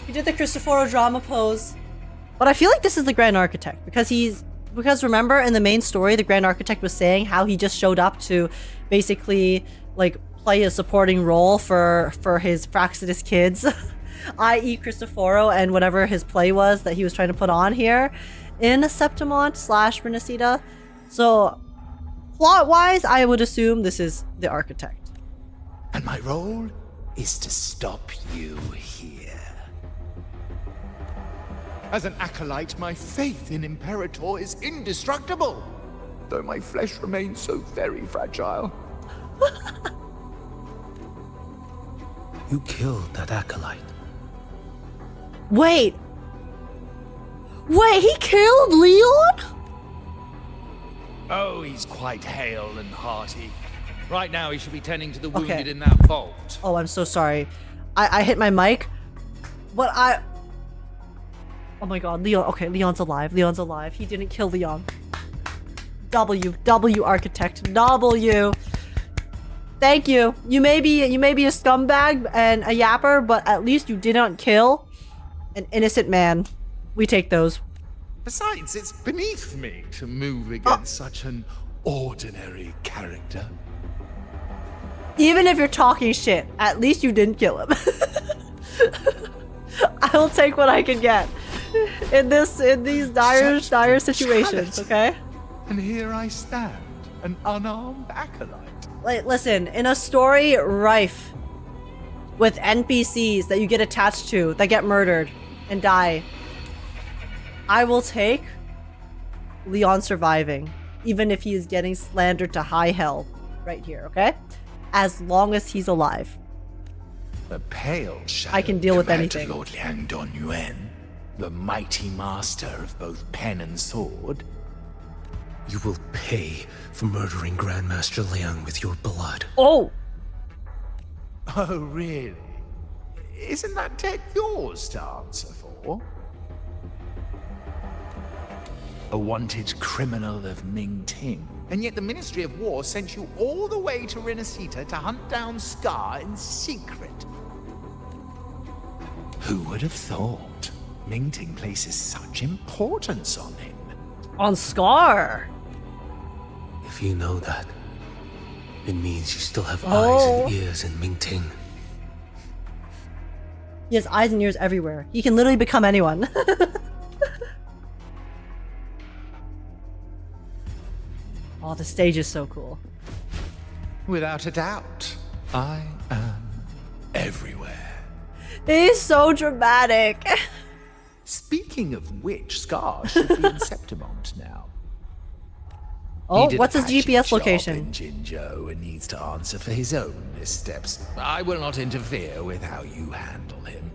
Speaker 1: He did the Cristoforo drama pose. But I feel like this is the Grand Architect because remember in the main story, the Grand Architect was saying how he just showed up to basically like play a supporting role for his Fraxidus kids, i.e. Cristoforo and whatever his play was that he was trying to put on here in Septimont / Renacida. So plot-wise, I would assume this is the Architect.
Speaker 6: And my role is to stop you here. As an acolyte, my faith in Imperator is indestructible, though my flesh remains so very fragile.
Speaker 4: You killed that acolyte.
Speaker 1: Wait, he killed Leon?
Speaker 3: Oh, he's quite hale and hearty. Right now, he should be tending to the
Speaker 1: Okay.
Speaker 3: wounded in that vault.
Speaker 1: Oh, I'm so sorry. I hit my mic, but oh my God, Leon. Okay, Leon's alive. Leon's alive. He didn't kill Leon. W Architect. W. Thank you. You may be a scumbag and a yapper, but at least you didn't kill an innocent man. We take those.
Speaker 3: Besides, it's beneath me to move against such an ordinary character.
Speaker 1: Even if you're talking shit, at least you didn't kill him. I will take what I can get in these dire situations, okay?
Speaker 3: And here I stand, an unarmed acolyte.
Speaker 1: Like, listen, in a story rife with NPCs that you get attached to that get murdered and die, I will take Leon surviving, even if he is getting slandered to high hell right here, okay? As long as he's alive.
Speaker 3: The pale shadow
Speaker 1: I can deal with
Speaker 3: compared to
Speaker 1: anything.
Speaker 3: Lord Liang Yuan, the mighty master of both pen and sword.
Speaker 4: You will pay for murdering Grandmaster Liang with your blood.
Speaker 1: Oh!
Speaker 3: Oh, really? Isn't that tech yours to answer for? A wanted criminal of Ming Ting. And yet the Ministry of War sent you all the way to Renacita to hunt down Scar in secret. Who would have thought Ming Ting places such importance on him?
Speaker 1: On Scar!
Speaker 4: If you know that, it means you still have
Speaker 1: Oh.
Speaker 4: eyes and ears in Mingting.
Speaker 1: He has eyes and ears everywhere. He can literally become anyone. Oh, the stage is so cool.
Speaker 3: Without a doubt, I am everywhere.
Speaker 1: He's so dramatic.
Speaker 3: Speaking of which, Scar should be in Septimont now.
Speaker 1: Oh,
Speaker 3: He did
Speaker 1: what's
Speaker 3: a
Speaker 1: his
Speaker 3: patchy
Speaker 1: GPS
Speaker 3: job
Speaker 1: location?
Speaker 3: in Jinzhou and needs to answer for his own missteps. I will not interfere with how you handle him.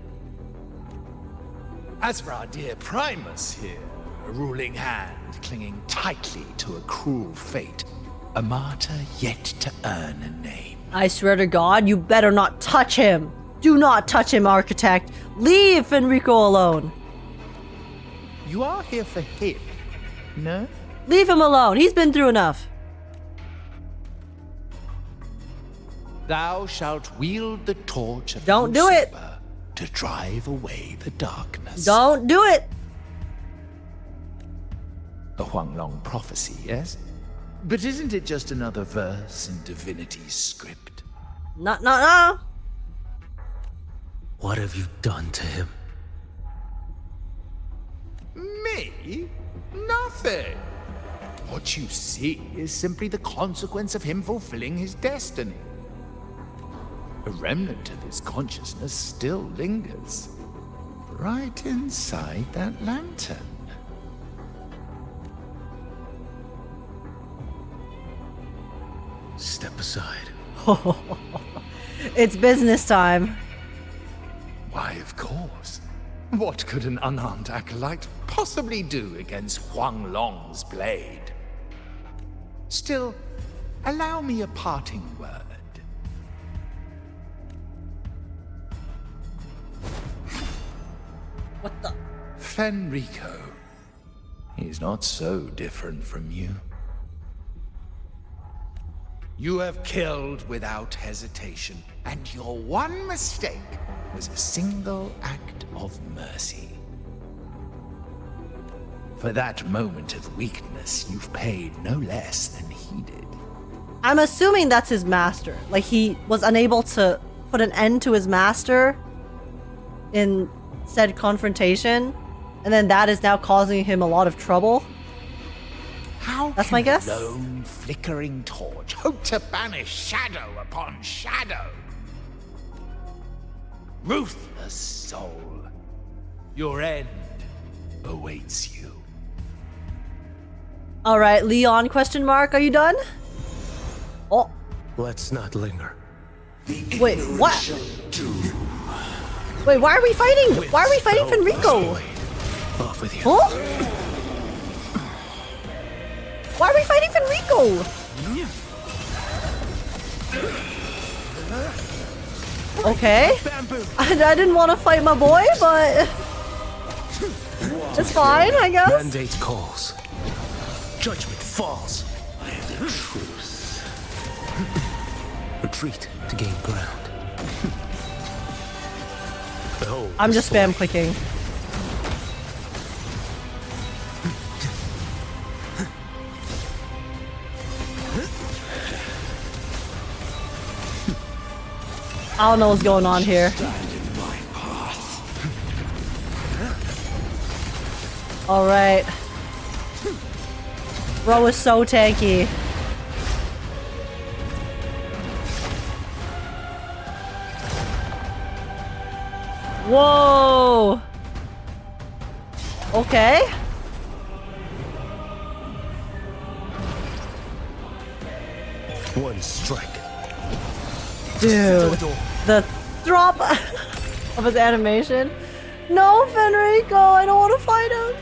Speaker 3: As for our dear Primus here, a ruling hand clinging tightly to a cruel fate, a martyr yet to earn a name.
Speaker 1: I swear to God, you better not touch him. Do not touch him, Architect. Leave Fenrico alone.
Speaker 3: You are here for him, no?
Speaker 1: Leave him alone. He's been through enough.
Speaker 3: Thou shalt wield the torch of
Speaker 1: Don't do it.
Speaker 3: Lucifer to drive away the darkness.
Speaker 1: Don't do it.
Speaker 3: A Huanglong prophecy, yes? But isn't it just another verse in Divinity's script?
Speaker 1: No.
Speaker 4: What have you done to him?
Speaker 3: Me? Nothing. What you see is simply the consequence of him fulfilling his destiny. A remnant of his consciousness still lingers, right inside that lantern.
Speaker 4: Step aside.
Speaker 1: It's business time.
Speaker 3: Why, of course. What could an unarmed acolyte possibly do against Huang Long's blade? Still, allow me a parting word.
Speaker 1: What the?
Speaker 3: Fenrico. He's not so different from you. You have killed without hesitation, and your one mistake was a single act of mercy. For that moment of weakness, you've paid no less than he did.
Speaker 1: I'm assuming that's his master. Like, he was unable to put an end to his master in said confrontation, and then that is now causing him a lot of trouble.
Speaker 3: How
Speaker 1: That's
Speaker 3: can
Speaker 1: my guess.
Speaker 3: a lone flickering torch hope to banish shadow upon shadow? Ruthless soul, your end awaits you.
Speaker 1: All right, Leon, question mark, are you done? Oh,
Speaker 4: Let's not linger.
Speaker 1: wait, what? Wait, why are we fighting? Why are we fighting Fenrico?
Speaker 4: Off with you.
Speaker 1: Huh? Why are we fighting Fenrico? Okay. I didn't want to fight my boy, but it's fine, I guess.
Speaker 4: Mandate calls. Judgment falls. Retreat to gain ground. Behold
Speaker 1: I'm
Speaker 4: the
Speaker 1: just spam
Speaker 4: story.
Speaker 1: clicking. I don't know what's going on here. Alright. Bro is so tanky. Whoa! Okay.
Speaker 4: One strike.
Speaker 1: Dude, the drop of his animation. No, Fenrico, I don't want to fight him.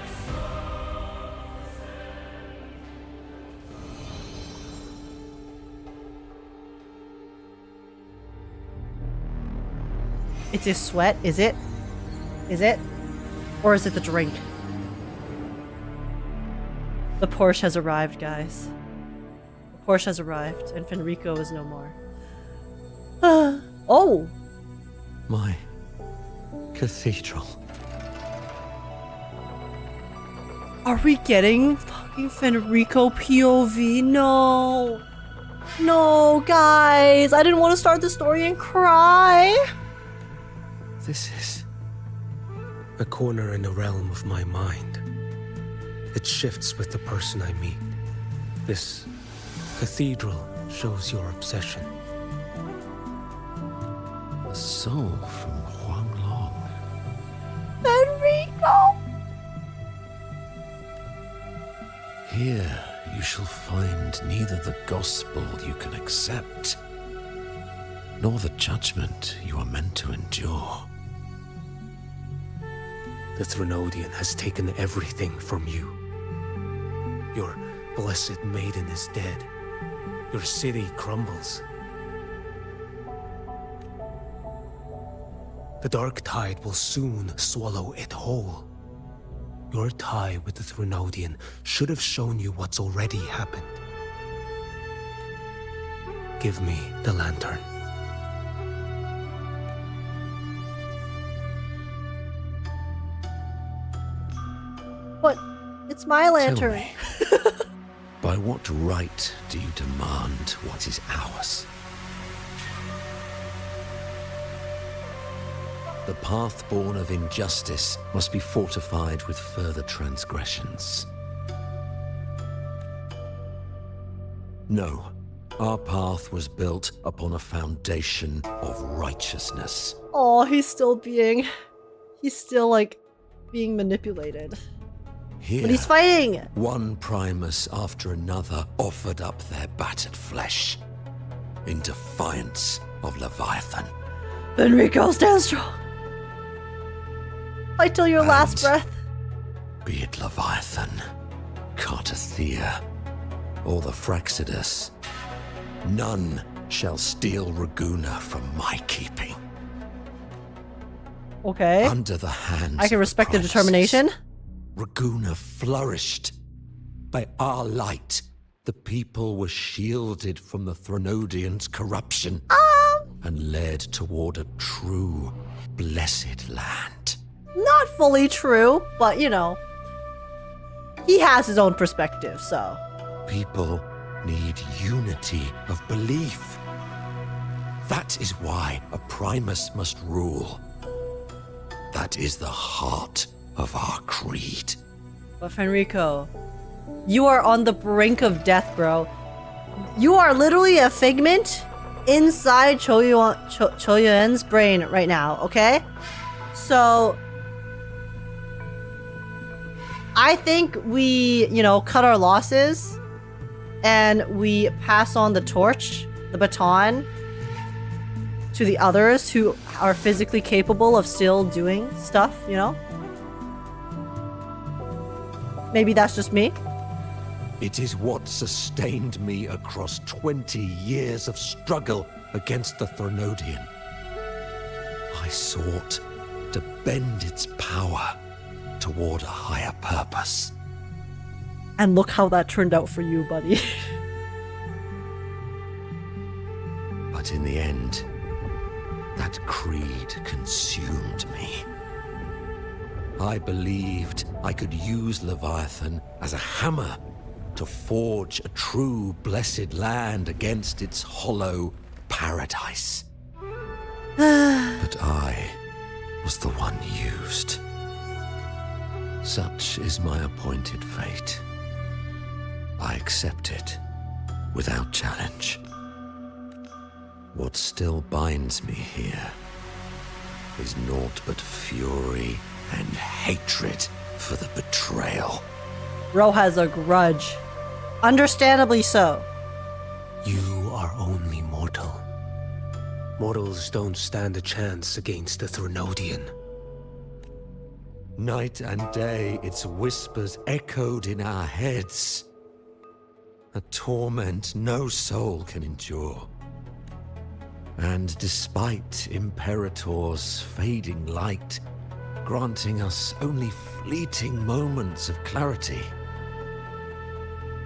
Speaker 1: It's his sweat, is it? Is it? Or is it the drink? The Porsche has arrived, guys. The Porsche has arrived, and Fenrico is no more. Oh!
Speaker 8: My cathedral.
Speaker 1: Are we getting fucking Fenrico POV? No! No, guys! I didn't want to start the story and cry!
Speaker 8: This is...
Speaker 4: A corner in the realm of my mind. It shifts with the person I meet. This cathedral shows your obsession.
Speaker 8: a soul from Huanglong.
Speaker 1: Fenrico!
Speaker 8: Here you shall find neither the gospel you can accept, nor the judgment you are meant to endure.
Speaker 4: The Threnodian has taken everything from you. Your blessed maiden is dead. Your city crumbles. The dark tide will soon swallow it whole. Your tie with the Threnodian should have shown you what's already happened. Give me the lantern.
Speaker 1: But it's my lantern.
Speaker 8: Tell me, by what right do you demand what is ours? The path born of injustice must be fortified with further transgressions. No, our path was built upon a foundation of righteousness.
Speaker 1: Oh, he's still being manipulated.
Speaker 8: Here,
Speaker 1: But he's fighting!
Speaker 8: one primus after another offered up their battered flesh in defiance of Leviathan.
Speaker 1: Fenrico, stand strong! Fight till your last breath.
Speaker 8: Be it Leviathan, Cartethiya, or the Fraxidus, none shall steal Raguna from my keeping.
Speaker 1: Okay.
Speaker 8: Under the hands
Speaker 1: I can
Speaker 8: of
Speaker 1: respect the
Speaker 8: primuses,
Speaker 1: determination.
Speaker 8: Raguna flourished. By our light, the people were shielded from the Threnodians' corruption and led toward a true, blessed land.
Speaker 1: Not fully true, but you know. He has his own perspective, so.
Speaker 8: People need unity of belief. That is why a primus must rule. That is the heart of our creed.
Speaker 1: But Fenrico, you are on the brink of death, bro. You are literally a figment inside Qiuyuan's brain right now, okay? So I think we, cut our losses and we pass on the torch, the baton, to the others who are physically capable of still doing stuff, Maybe that's just me.
Speaker 8: It is what sustained me across 20 years of struggle against the Threnodian. I sought to bend its power toward a higher purpose.
Speaker 1: And look how that turned out for you, buddy.
Speaker 8: But in the end, that creed consumed me. I believed I could use Leviathan as a hammer to forge a true blessed land against its hollow paradise. But I was the one used. Such is my appointed fate. I accept it without challenge. What still binds me here is naught but fury and hatred for the betrayal.
Speaker 1: Bro has a grudge. Understandably so.
Speaker 4: You are only mortal. Mortals don't stand a chance against the Threnodian.
Speaker 8: Night and day, its whispers echoed in our heads. A torment no soul can endure. And despite Imperator's fading light, granting us only fleeting moments of clarity,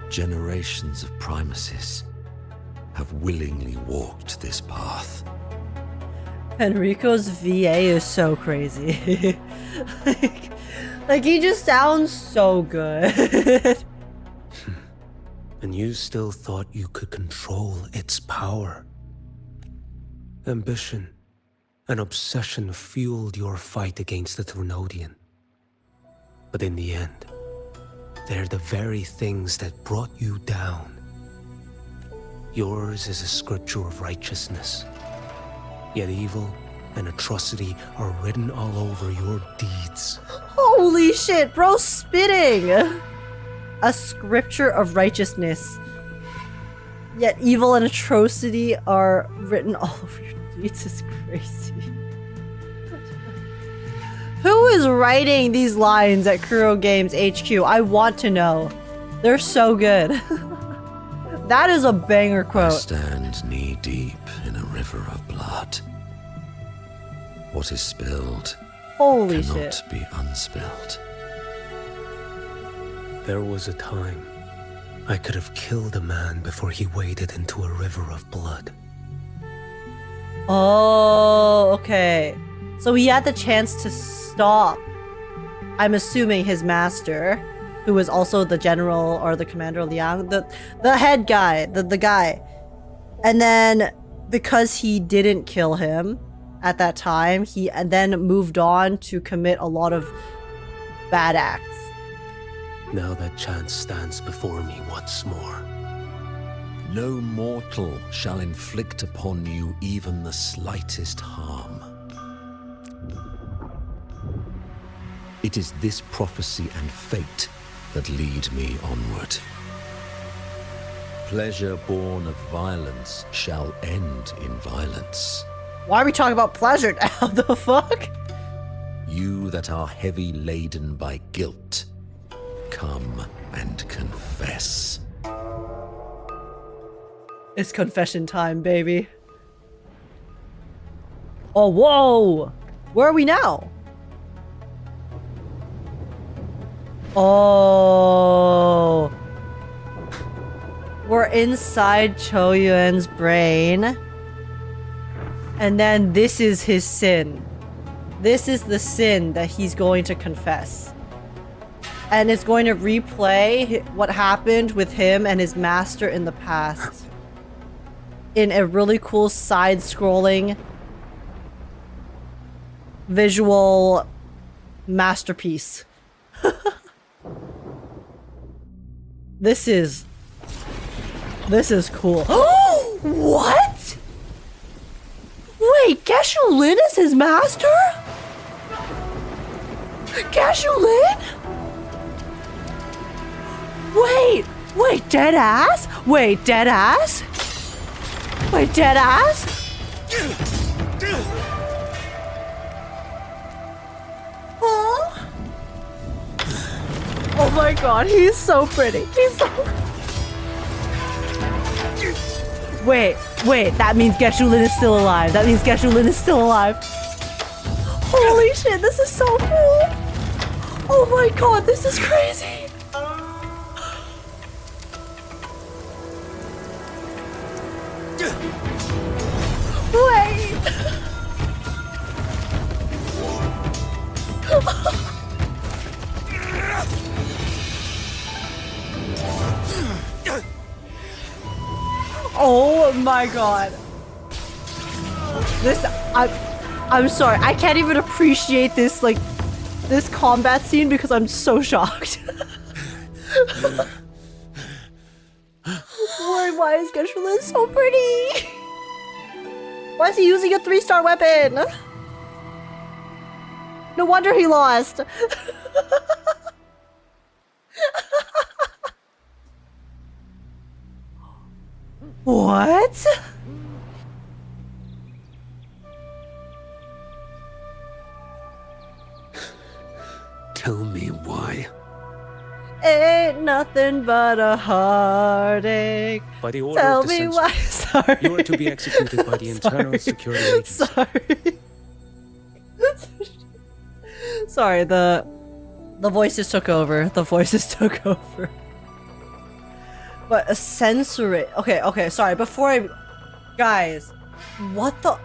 Speaker 8: generations of primacies have willingly walked this path.
Speaker 1: Fenrico's VA is so crazy. like he just sounds so good.
Speaker 4: And you still thought you could control its power. Ambition and obsession fueled your fight against the Threnodian. But in the end, they're the very things that brought you down. Yours is a scripture of righteousness. Yet evil and atrocity are written all over your deeds.
Speaker 1: Holy shit, bro, spitting! A scripture of righteousness. Yet evil and atrocity are written all over your deeds is crazy. Who is writing these lines at Kuro Games HQ? I want to know. They're so good. That is a banger
Speaker 8: I
Speaker 1: quote.
Speaker 8: stand knee-deep in a river of blood. What is spilled
Speaker 1: Holy
Speaker 8: cannot
Speaker 1: shit.
Speaker 8: be unspilled.
Speaker 4: There was a time I could have killed a man before he waded into a river of blood.
Speaker 1: Oh, okay. So he had the chance to stop, I'm assuming, his master, who was also the general or the commander Liang, the head guy, the guy. And then because he didn't kill him at that time, he then moved on to commit a lot of bad acts.
Speaker 4: Now that chance stands before me once more.
Speaker 8: No mortal shall inflict upon you even the slightest harm. It is this prophecy and fate that lead me onward. Pleasure born of violence shall end in violence.
Speaker 1: Why are we talking about pleasure now? The fuck?
Speaker 8: You that are heavy laden by guilt, come and confess.
Speaker 1: It's confession time, baby. Oh, whoa! Where are we now? Oh. We're inside Qiuyuan's brain. And then this is his sin. This is the sin that he's going to confess. And it's going to replay what happened with him and his master in the past. In a really cool side-scrolling visual masterpiece. This is cool. Oh, what? Wait, Qiuyuan is his master? Qiuyuan? Wait, dead ass? Wait, dead ass? Wait, dead ass? Huh? Oh my god, he's so pretty. He's so... Wait, that means Qiuyuan is still alive. That means Qiuyuan is still alive. Holy shit, this is so cool. Oh my god, this is crazy. Wait. Oh my god. This, I'm sorry, I can't even appreciate this, like, this combat scene because I'm so shocked. Why is Geshelin so pretty? Why is he using a 3-star weapon? No wonder he lost. What?
Speaker 8: Tell me why.
Speaker 1: Ain't nothing but a heartache.
Speaker 4: By the order
Speaker 1: Tell
Speaker 4: of the
Speaker 1: me why. Sorry.
Speaker 4: You are to be executed by the internal security agency.
Speaker 1: Sorry. Sorry, the voices took over. The voices took over. But a censory. Okay, sorry. Before I... Guys, what the...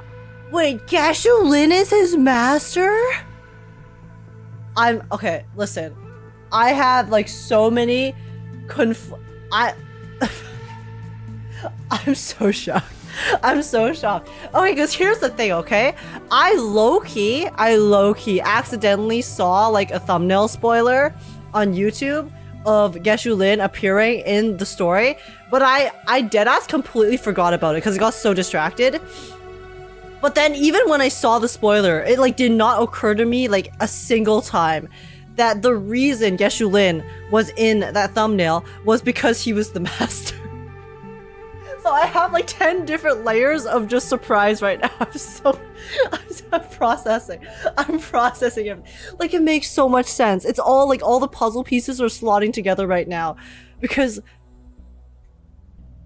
Speaker 1: Wait, Qiuyuan is his master? Okay, listen. I have, like, so many I'm so shocked. I'm so shocked. Okay, because here's the thing, okay? I low-key accidentally saw, like, a thumbnail spoiler on YouTube of Qiuyuan appearing in the story, but I deadass completely forgot about it because I got so distracted. But then even when I saw the spoiler, it, like, did not occur to me, like, a single time that the reason Qiuyuan was in that thumbnail was because he was the master. So I have like 10 different layers of just surprise right now. I'm processing it. Like, it makes so much sense. It's all like all the puzzle pieces are slotting together right now because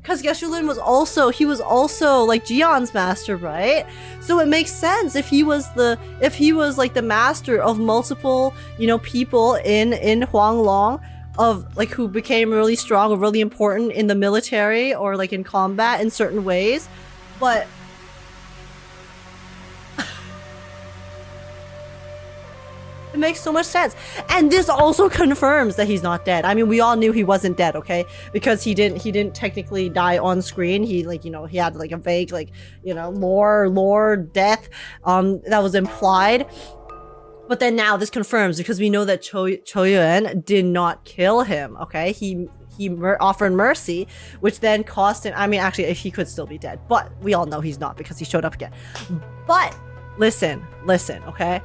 Speaker 1: Qiuyuan was also like Qiuyuan's master, right? So it makes sense if he was like the master of multiple, you know, people in Huanglong, of like who became really strong or really important in the military or like in combat in certain ways. But it makes so much sense. And this also confirms that he's not dead. I mean, we all knew he wasn't dead, okay? Because he didn't technically die on screen. He, like, you know, he had like a vague, like, you know, lore death that was implied. But then now this confirms, because we know that Qiuyuan did not kill him, okay? He offered mercy, which then cost him... I mean, actually, he could still be dead. But we all know he's not because he showed up again. But listen, okay?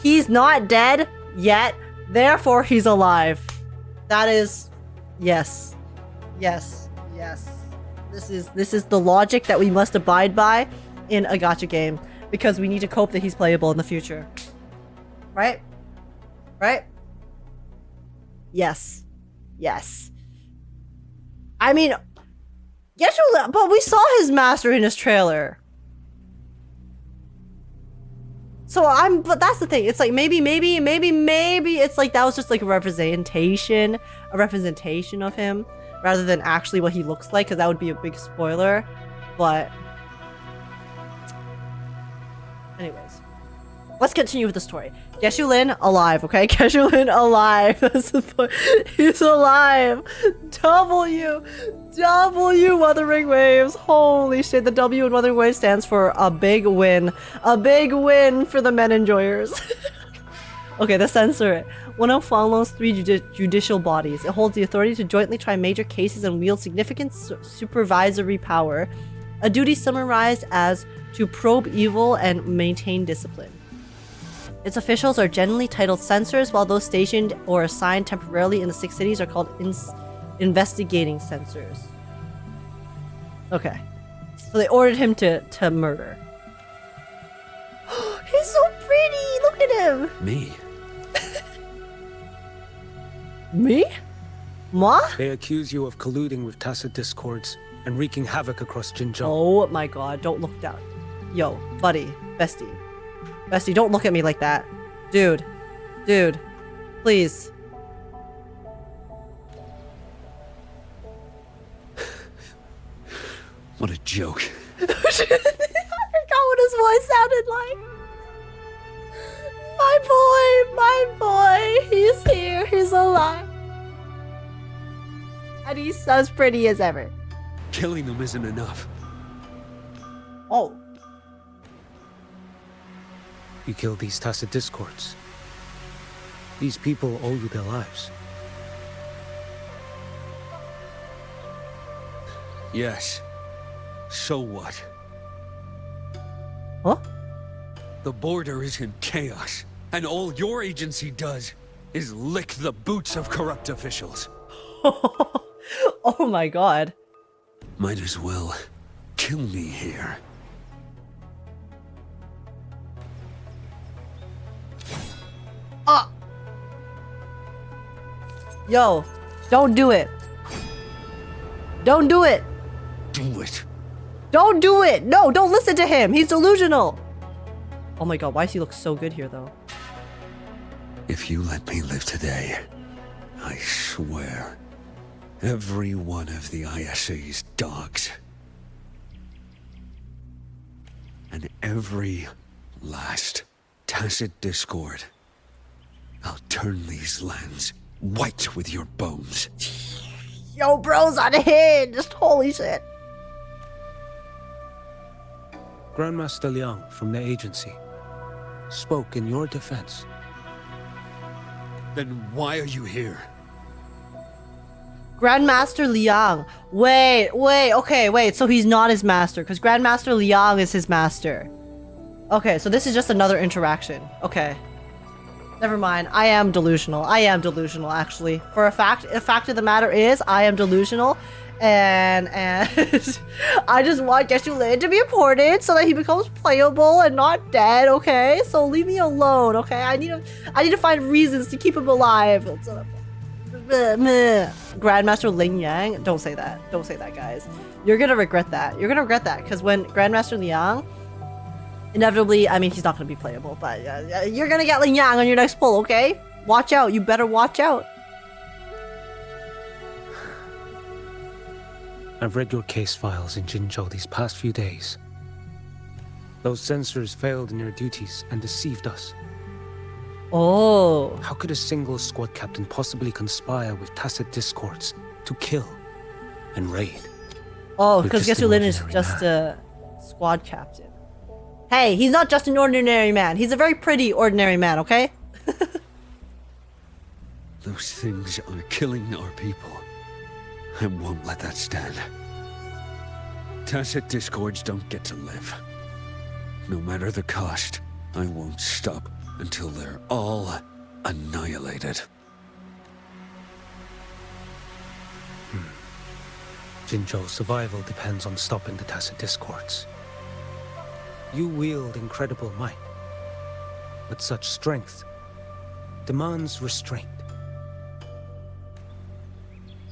Speaker 1: He's not dead yet, therefore he's alive. That is... Yes. This is the logic that we must abide by in a gacha game. Because we need to cope that he's playable in the future. Right? Yes. I mean, Qiuyuan, but we saw his master in his trailer. So but that's the thing. It's like maybe it's like that was just like a representation of him rather than actually what he looks like, because that would be a big spoiler. But anyways, let's continue with the story. Qiuyuan alive, okay? Qiuyuan alive. That's the point. He's alive. W Wuthering Waves. Holy shit, the W in Wuthering Waves stands for a big win. A big win for the men enjoyers. Okay, let's censor it. One of Huanglong's 3 judicial bodies. It holds the authority to jointly try major cases and wield significant supervisory power. A duty summarized as to probe evil and maintain discipline. Its officials are generally titled censors, while those stationed or assigned temporarily in the 6 cities are called investigating censors. Okay. So they ordered him to murder. He's so pretty! Look at him!
Speaker 8: Me?
Speaker 1: Me? Moi?
Speaker 4: They accuse you of colluding with tacit discords and wreaking havoc across Xinjiang.
Speaker 1: Oh my god, don't look down. Yo, buddy, bestie, don't look at me like that. Dude, please.
Speaker 8: What a joke.
Speaker 1: I forgot what his voice sounded like. My boy, he's here, he's alive. And he's as pretty as ever.
Speaker 8: Killing them isn't enough.
Speaker 1: Oh,
Speaker 4: You killed these tacit discords. These people owe you their lives.
Speaker 8: Yes. So what?
Speaker 1: Huh?
Speaker 8: The border is in chaos, and all your agency does is lick the boots of corrupt officials.
Speaker 1: Oh my god.
Speaker 8: Might as well kill me here.
Speaker 1: Yo, don't do it. Don't do it.
Speaker 8: Do it.
Speaker 1: Don't do it. No, don't listen to him. He's delusional. Oh my god, why does he look so good here though?
Speaker 8: If you let me live today, I swear, every one of the ISA's dogs, and every last tacit discord, I'll turn these lands white with your bones.
Speaker 1: Yo, bro's on hinge. Holy shit.
Speaker 4: Grandmaster Liang from the agency spoke in your defense.
Speaker 8: Then why are you here?
Speaker 1: Grandmaster Liang. Wait, okay, wait. So he's not his master, because Grandmaster Liang is his master. Okay, so this is just another interaction. Okay. Never mind. I am delusional. I am delusional, actually. For a fact of the matter is, I am delusional. And I just want Qiuyuan to be important so that he becomes playable and not dead, okay? So leave me alone, okay? I need to find reasons to keep him alive. Grandmaster Ling Yang? Don't say that. Don't say that, guys. You're gonna regret that. You're gonna regret that, because when Grandmaster Liang, inevitably, I mean, he's not gonna be playable, but you're gonna get Ling Yang on your next pull, okay? Watch out. You better watch out.
Speaker 4: I've read your case files in Jinzhou these past few days. Those censors failed in their duties and deceived us.
Speaker 1: Oh.
Speaker 4: How could a single squad captain possibly conspire with tacit discords to kill and raid?
Speaker 1: Oh,
Speaker 4: With
Speaker 1: because
Speaker 4: just an
Speaker 1: Qiuyuan is
Speaker 4: ordinary
Speaker 1: just
Speaker 4: man.
Speaker 1: a squad captain. Hey, he's not just an ordinary man. He's a very pretty ordinary man, okay?
Speaker 8: Those things are killing our people. I won't let that stand. Tacit discords don't get to live. No matter the cost, I won't stop until they're all annihilated.
Speaker 4: Jinzhou's survival depends on stopping the tacit discords. You wield incredible might, but such strength demands restraint.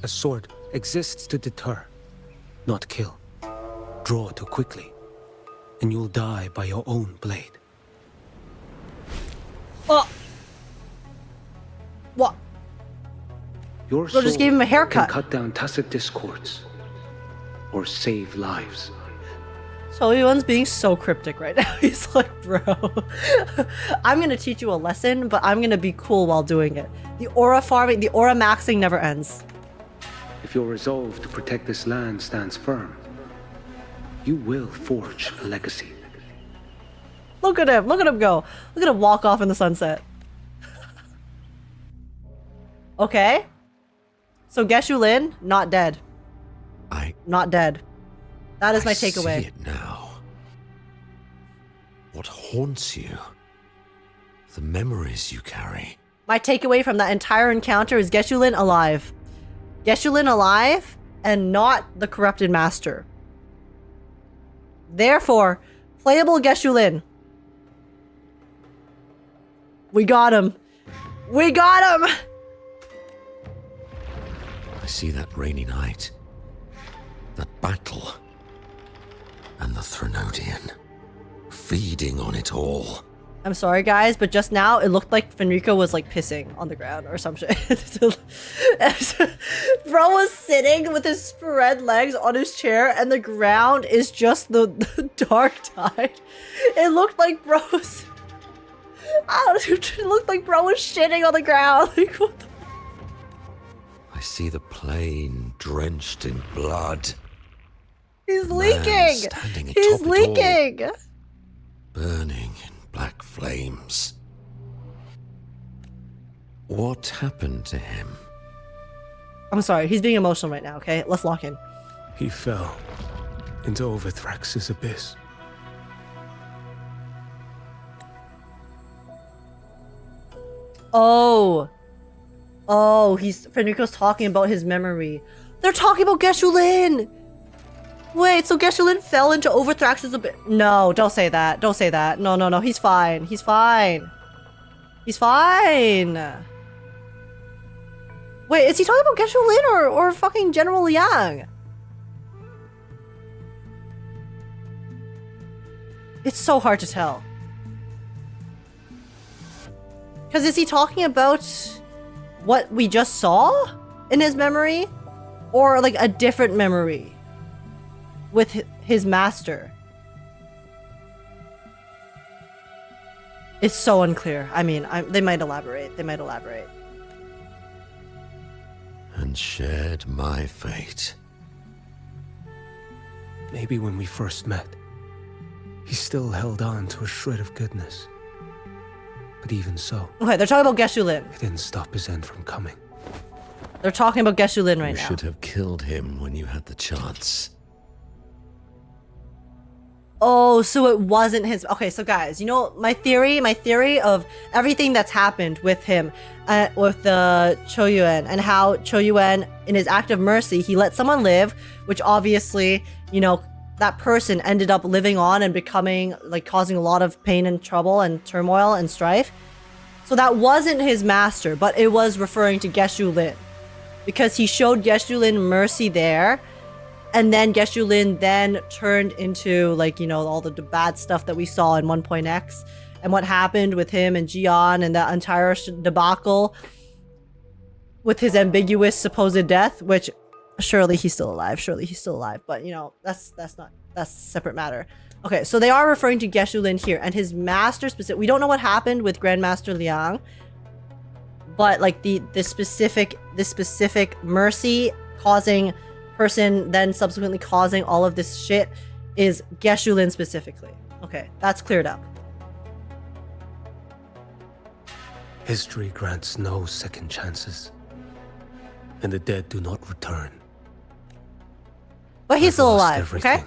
Speaker 4: A sword exists to deter, not kill. Draw too quickly, and you'll die by your own blade.
Speaker 1: Oh! What?
Speaker 4: Your
Speaker 1: Bro just gave him a haircut.
Speaker 4: Can cut down tacit discords, or save lives.
Speaker 1: Qiuyuan's being so cryptic right now. He's like, bro, I'm gonna teach you a lesson, but I'm gonna be cool while doing it. The aura farming, the aura maxing never ends.
Speaker 4: If your resolve to protect this land stands firm, you will forge a legacy.
Speaker 1: Look at him go. Look at him walk off in the sunset. Okay. So Qiuyuan, not dead. Not dead. That is my takeaway.
Speaker 8: I see it now. What haunts you? The memories you carry.
Speaker 1: My takeaway from that entire encounter is Qiuyuan alive. Qiuyuan alive and not the corrupted master. Therefore, playable Qiuyuan. We got him. We got him!
Speaker 8: I see that rainy night. That battle. And the Threnodian. Feeding on it all.
Speaker 1: I'm sorry, guys, but just now it looked like Fenrico was like pissing on the ground or some shit. Bro was sitting with his spread legs on his chair, and the ground is just the dark tide. It looked like bro's. It looked like bro was shitting on the ground. Like, what the?
Speaker 8: I see the plain drenched in blood.
Speaker 1: He's
Speaker 8: Man
Speaker 1: leaking.
Speaker 8: standing
Speaker 1: He's
Speaker 8: atop it all,
Speaker 1: leaking.
Speaker 8: burning in black flames. What happened to him?
Speaker 1: I'm sorry, he's being emotional right now, okay? Let's lock in.
Speaker 4: He fell into Overthrax's abyss.
Speaker 1: Oh, Fenrico's talking about his memory. They're talking about Qiuyuan! Wait, so Qiuyuan fell into Overthrax's abyss? No, don't say that. Don't say that. No, he's fine. He's fine. He's fine. Wait, is he talking about Qiuyuan or fucking General Liang? It's so hard to tell. Because is he talking about what we just saw in his memory? Or like a different memory with his master? It's so unclear. I mean, they might elaborate. They might elaborate.
Speaker 8: And shared my fate.
Speaker 4: Maybe when we first met, he still held on to a shred of goodness. But even so...
Speaker 1: Okay, they're talking about Qiuyuan.
Speaker 4: It didn't stop his end from coming.
Speaker 1: They're talking about Qiuyuan right now.
Speaker 8: You should have killed him when you had the chance.
Speaker 1: Oh, so it wasn't his... Okay, so guys, you know, my theory of everything that's happened with him, with the Qiuyuan, and how Qiuyuan, in his act of mercy, he let someone live, which obviously, you know, that person ended up living on and becoming, like, causing a lot of pain and trouble and turmoil and strife. So that wasn't his master, but it was referring to Qiuyuan. Because he showed Qiuyuan mercy there, and then Qiuyuan then turned into, like, you know, all the bad stuff that we saw in 1.x, and what happened with him and Qiuyuan and that entire debacle with his ambiguous supposed death, which surely he's still alive. Surely he's still alive. But, you know, that's a separate matter. Okay, so they are referring to Qiuyuan here, and his master specific. We don't know what happened with Grandmaster Liang, but like this specific mercy causing person, then subsequently causing all of this shit, is Qiuyuan specifically. Okay, that's cleared up.
Speaker 4: History grants no second chances, and the dead do not return.
Speaker 1: But he's
Speaker 4: I've
Speaker 1: still
Speaker 4: lost
Speaker 1: alive,
Speaker 4: everything,
Speaker 1: okay?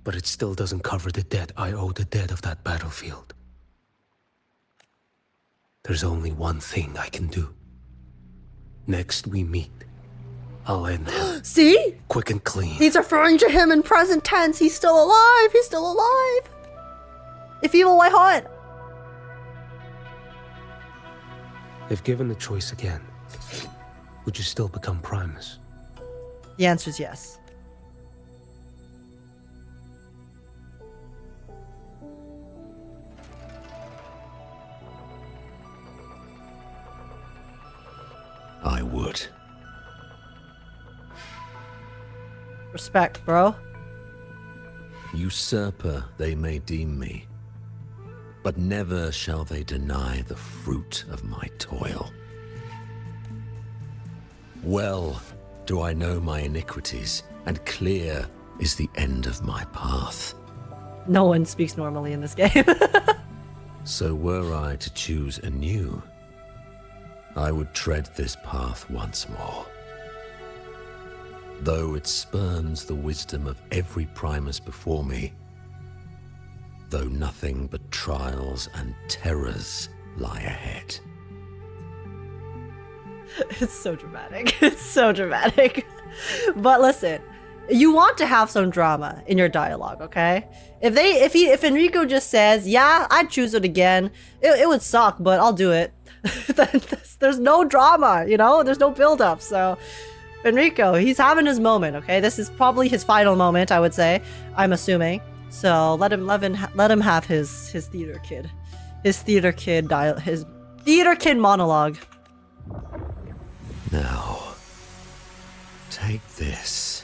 Speaker 4: But it still doesn't cover the debt I owe the dead of that battlefield. There's only one thing I can do. Next we meet, I'll end him.
Speaker 1: See?
Speaker 4: Quick and clean.
Speaker 1: He's referring to him in present tense. He's still alive. He's still alive. If evil, why hot?
Speaker 4: If given the choice again, would you still become Primus?
Speaker 1: The answer is yes.
Speaker 8: I would.
Speaker 1: Respect, bro.
Speaker 8: Usurper they may deem me, but never shall they deny the fruit of my toil. Well do I know my iniquities, and clear is the end of my path.
Speaker 1: No one speaks normally in this game.
Speaker 8: So were I to choose anew, I would tread this path once more. Though it spurns the wisdom of every Primus before me, though nothing but trials and terrors lie ahead.
Speaker 1: It's so dramatic. It's so dramatic. But listen, you want to have some drama in your dialogue, okay? If Fenrico just says, yeah, I'd choose it again, it would suck, but I'll do it. There's no drama, you know? There's no build-up, so... Fenrico, he's having his moment, okay? This is probably his final moment, I would say. I'm assuming. So let him have his theater kid. His theater kid monologue.
Speaker 8: Now, take this.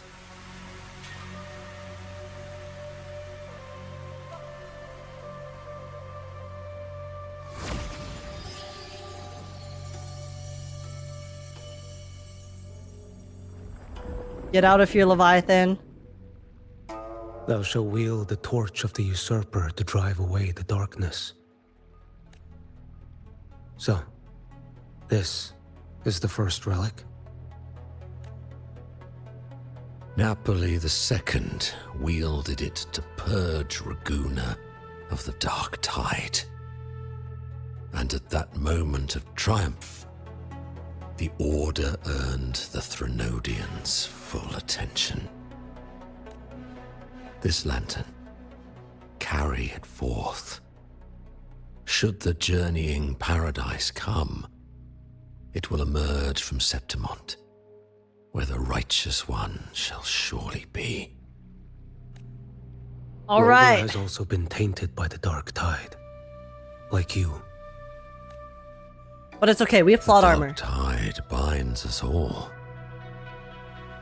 Speaker 1: Get out of here, Leviathan.
Speaker 4: Thou shalt wield the torch of the usurper to drive away the darkness. So, this is the first relic?
Speaker 8: Napoli II wielded it to purge Raguena of the dark tide. And at that moment of triumph, the Order earned the Threnodians full attention. This lantern, carry it forth. Should the journeying paradise come, it will emerge from Septimont, where the righteous one shall surely be.
Speaker 1: All
Speaker 4: Rover
Speaker 1: right.
Speaker 4: has also been tainted by the dark tide, like you.
Speaker 1: But it's okay, we have plot armor.
Speaker 8: The dark tide binds us all.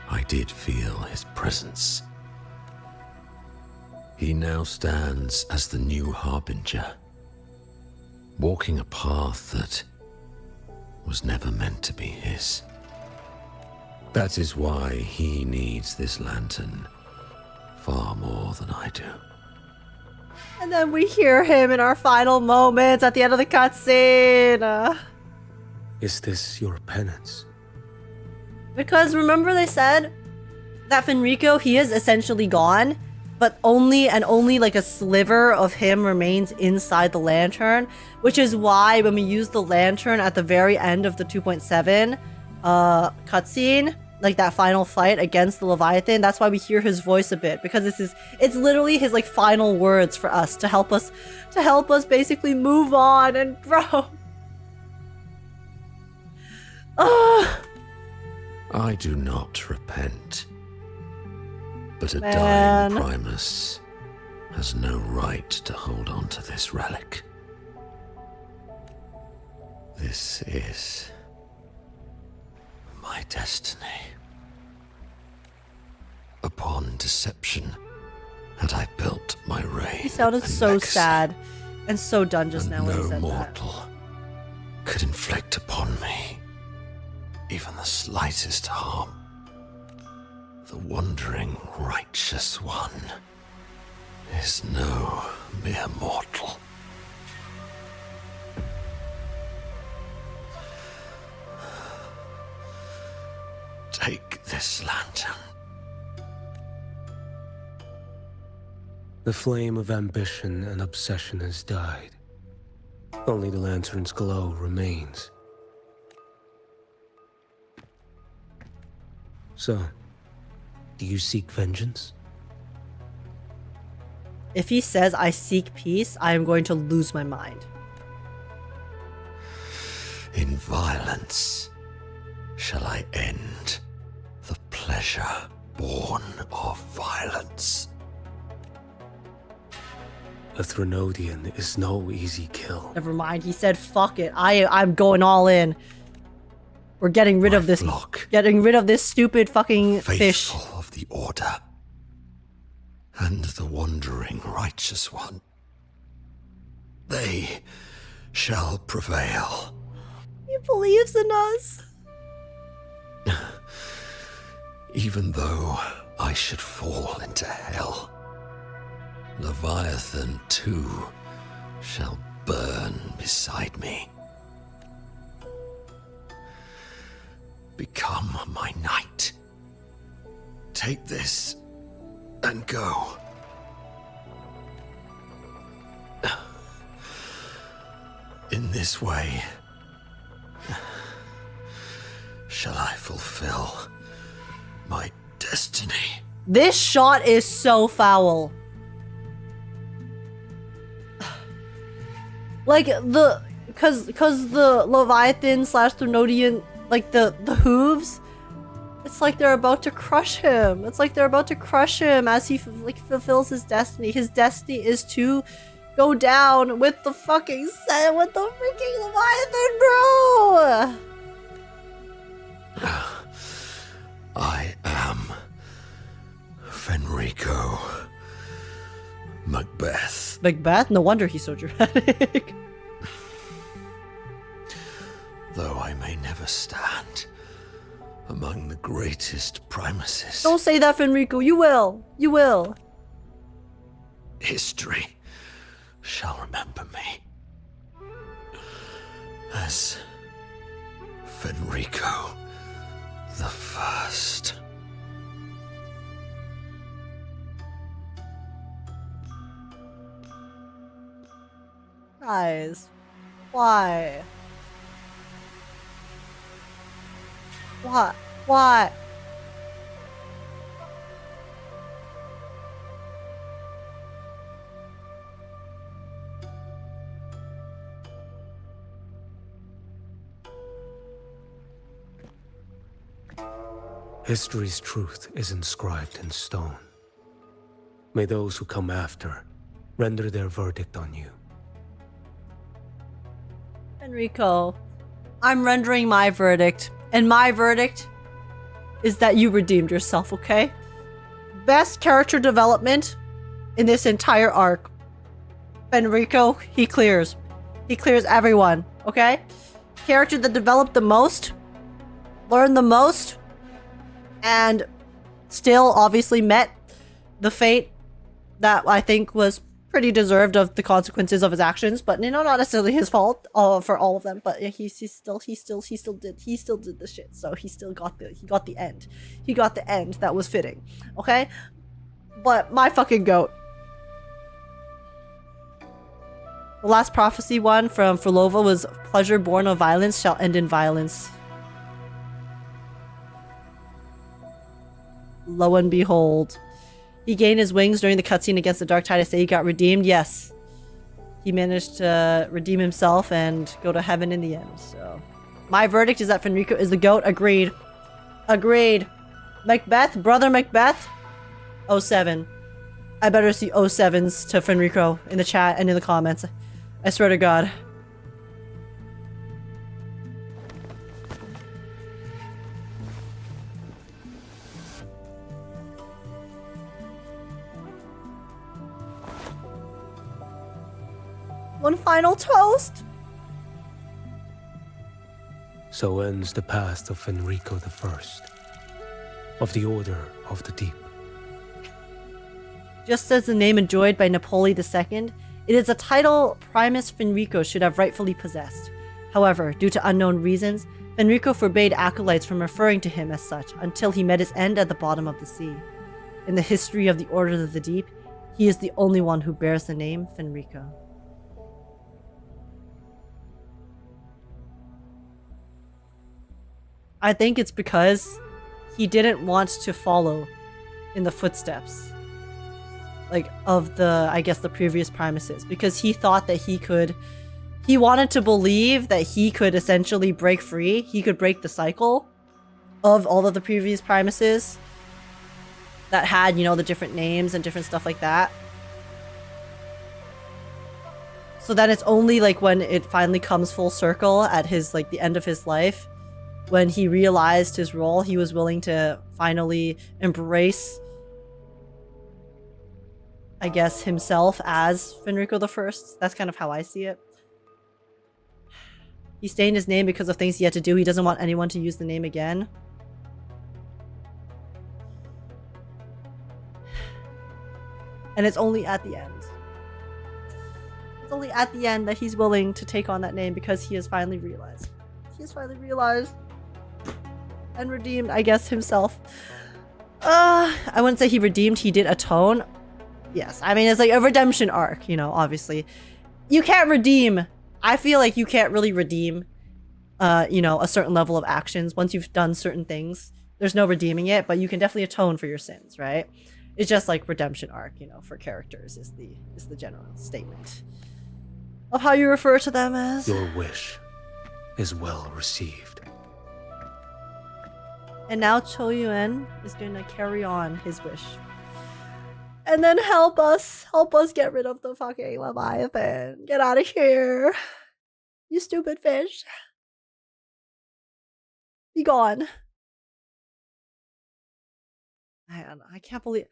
Speaker 8: I did feel his presence. He now stands as the new harbinger, walking a path that was never meant to be his. That is why he needs this lantern far more than I do.
Speaker 1: And then we hear him in our final moments at the end of the cutscene.
Speaker 4: Is this your penance?
Speaker 1: Because remember they said that Fenrico, he is essentially gone, but only like a sliver of him remains inside the lantern, which is why when we use the lantern at the very end of the 2.7 cutscene, like that final fight against the Leviathan, that's why we hear his voice a bit, because it's literally his like final words for us to help us basically move on and grow.
Speaker 8: I do not repent, but a
Speaker 1: Man.
Speaker 8: dying Primus has no right to hold on to this relic. This is my destiny. Upon deception had I built my reign.
Speaker 1: He sounded
Speaker 8: and
Speaker 1: so
Speaker 8: legacy,
Speaker 1: sad and so done just
Speaker 8: and
Speaker 1: now when he
Speaker 8: no
Speaker 1: said that.
Speaker 8: mortal could inflict upon me even the slightest harm. The wandering righteous one is no mere mortal. Take this lantern.
Speaker 4: The flame of ambition and obsession has died. Only the lantern's glow remains. So, do you seek vengeance?
Speaker 1: If he says I seek peace, I am going to lose my mind.
Speaker 8: In violence shall I end the pleasure born of violence.
Speaker 4: A Threnodian is no easy kill.
Speaker 1: Never mind, he said fuck it. I'm going all in. We're getting rid of this
Speaker 8: flock,
Speaker 1: stupid fucking fish.
Speaker 8: faithful of the Order, and the wandering righteous one. They shall prevail.
Speaker 1: He believes in us.
Speaker 8: Even though I should fall into hell, Leviathan too shall burn beside me. Become my knight. Take this and go. In this way, shall I fulfill my destiny.
Speaker 1: This shot is so foul. Like cause the Leviathan / Threnodian, like the hooves, it's like they're about to crush him. It's like they're about to crush him as he fulfills his destiny. His destiny is to go down with the freaking Leviathan, bro.
Speaker 8: I am Fenrico. Macbeth.
Speaker 1: Macbeth? No wonder he's so dramatic.
Speaker 8: Though I may never stand among the greatest Primuses,
Speaker 1: Don't say that, Fenrico. You will. You will.
Speaker 8: history shall remember me. as Fenrico the First.
Speaker 1: Guys, why? What? What?
Speaker 4: History's truth is inscribed in stone. May those who come after render their verdict on you.
Speaker 1: Fenrico, I'm rendering my verdict, and my verdict is that you redeemed yourself, okay? Best character development in this entire arc. Fenrico, he clears. He clears everyone, okay? Character that developed the most, learned the most, and still obviously met the fate that I think was pretty deserved of the consequences of his actions, but you know, not necessarily his fault for all of them. But yeah, he still did the shit. So he got the end. He got the end that was fitting. Okay, but my fucking goat. The last prophecy one from Frolova was pleasure born of violence shall end in violence. Lo and behold. He gained his wings during the cutscene against the Dark Tide. I say he got redeemed. Yes. He managed to redeem himself and go to heaven in the end. So, my verdict is that Fenrico is the GOAT. Agreed. Agreed. Macbeth, brother Macbeth. 07. I better see 07s to Fenrico in the chat and in the comments. I swear to God. One final toast.
Speaker 4: So ends the path of Fenrico the First, of the Order of the Deep.
Speaker 1: Just as the name enjoyed by Napoli II, it is a title Primus Fenrico should have rightfully possessed. However, due to unknown reasons, Fenrico forbade acolytes from referring to him as such until he met his end at the bottom of the sea. In the history of the Order of the Deep, he is the only one who bears the name Fenrico. I think it's because he didn't want to follow in the footsteps, like, of the, I guess, the previous Primuses, because he thought that he wanted to believe that he could essentially break free. He could break the cycle of all of the previous Primuses that had, you know, the different names and different stuff like that. So then it's only like when it finally comes full circle at his, like, the end of his life, when he realized his role, he was willing to finally embrace, I guess, himself as Fenrico the First. That's kind of how I see it. He stained his name because of things he had to do. He doesn't want anyone to use the name again. And it's only at the end. It's only at the end that he's willing to take on that name because he has finally realized. He has finally realized and redeemed, I guess, himself. I wouldn't say he redeemed, he did atone. Yes, I mean, it's like a redemption arc, you know, obviously. You can't redeem. I feel like you can't really redeem, you know, a certain level of actions. Once you've done certain things, there's no redeeming it, but you can definitely atone for your sins, right? It's just like redemption arc, you know, for characters is the general statement of how you refer to them as.
Speaker 4: Your wish is well received.
Speaker 1: And now Qiuyuan is going to carry on his wish. And then help us get rid of the fucking Leviathan. Get out of here. You stupid fish. Be gone. I don't know. I can't believe...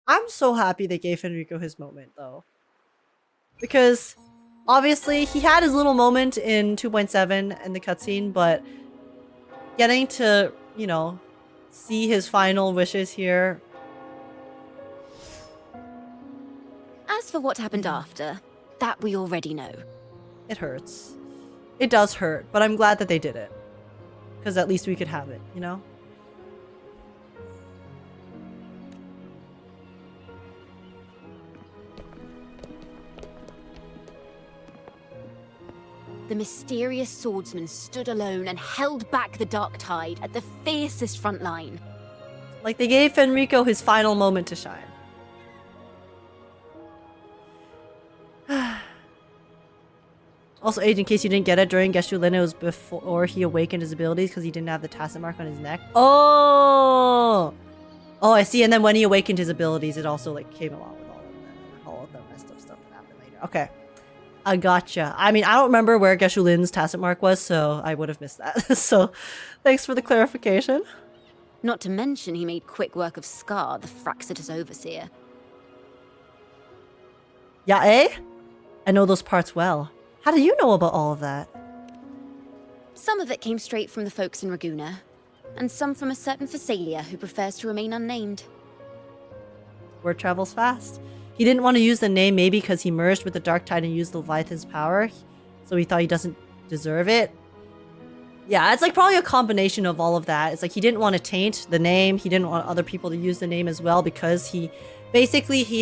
Speaker 1: I'm so happy they gave Fenrico his moment, though. Because, obviously, he had his little moment in 2.7 in the cutscene, but getting to, you know, see his final wishes here.
Speaker 2: As for what happened after, that we already know.
Speaker 1: It hurts. It does hurt, but I'm glad that they did it. Because at least we could have it, you know?
Speaker 2: The mysterious swordsman stood alone and held back the dark tide at the fiercest front line.
Speaker 1: Like they gave Fenrico his final moment to shine. Also, Age, in case you didn't get it, during Qiuyuan, it was before he awakened his abilities because he didn't have the tacit mark on his neck. Oh! Oh, I see. And then when he awakened his abilities, it also like came along with all of the rest of stuff that happened later. Okay. I gotcha. I mean, I don't remember where Qiuyuan's tacit mark was, so I would have missed that. So, thanks for the clarification.
Speaker 2: Not to mention he made quick work of Scar, the Fraxitus overseer.
Speaker 1: Yeah, eh? I know those parts well. How do you know about all of that?
Speaker 2: Some of it came straight from the folks in Raguna, and some from a certain Phasalia who prefers to remain unnamed.
Speaker 1: Word travels fast. He didn't want to use the name maybe because he merged with the Dark Tide and used Leviathan's power, so he thought he doesn't deserve it. Yeah, it's like probably a combination of all of that. It's like he didn't want to taint the name, he didn't want other people to use the name as well because he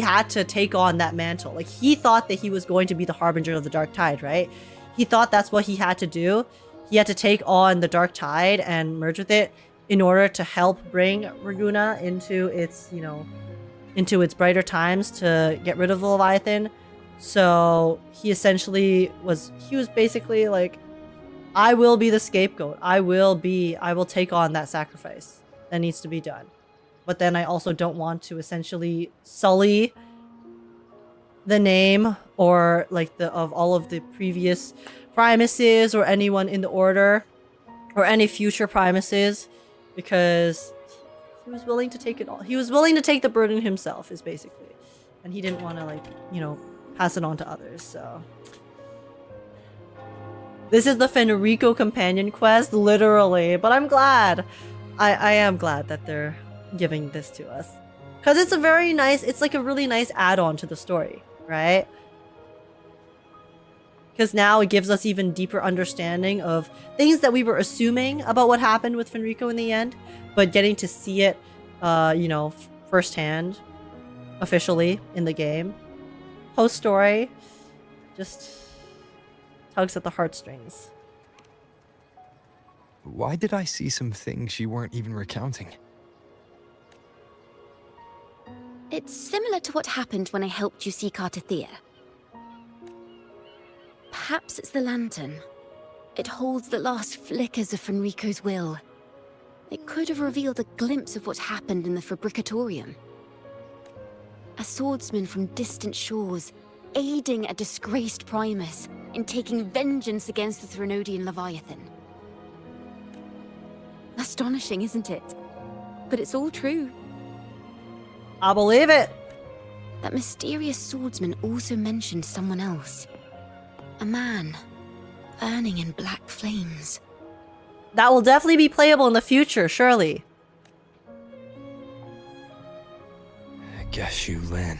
Speaker 1: had to take on that mantle. Like he thought that he was going to be the harbinger of the Dark Tide, right? He thought that's what he had to do. He had to take on the Dark Tide and merge with it in order to help bring Raguna into its, you know, into its brighter times to get rid of the Leviathan. So he was basically like, I will be the scapegoat. I will take on that sacrifice that needs to be done. But then I also don't want to essentially sully the name or like of all of the previous primuses or anyone in the order or any future primuses because he was willing to take it all. He was willing to take the burden himself is basically. And he didn't want to like, you know, pass it on to others, so. This is the Fenrico companion quest, literally, but I'm glad. I am glad that they're giving this to us. Because it's it's like a really nice add-on to the story, right? Because now it gives us even deeper understanding of things that we were assuming about what happened with Fenrico in the end, but getting to see it, you know, firsthand, officially in the game. Post-story, just tugs at the heartstrings.
Speaker 9: Why did I see some things you weren't even recounting?
Speaker 2: It's similar to what happened when I helped you see Cartethiya. Perhaps it's the lantern. It holds the last flickers of Fenrico's will. It could have revealed a glimpse of what happened in the Fabricatorium. A swordsman from distant shores, aiding a disgraced Primus in taking vengeance against the Threnodian Leviathan. Astonishing, isn't it? But it's all true.
Speaker 1: I believe it.
Speaker 2: That mysterious swordsman also mentioned someone else. A man, burning in black flames.
Speaker 1: That will definitely be playable in the future, surely.
Speaker 9: Qiuyuan.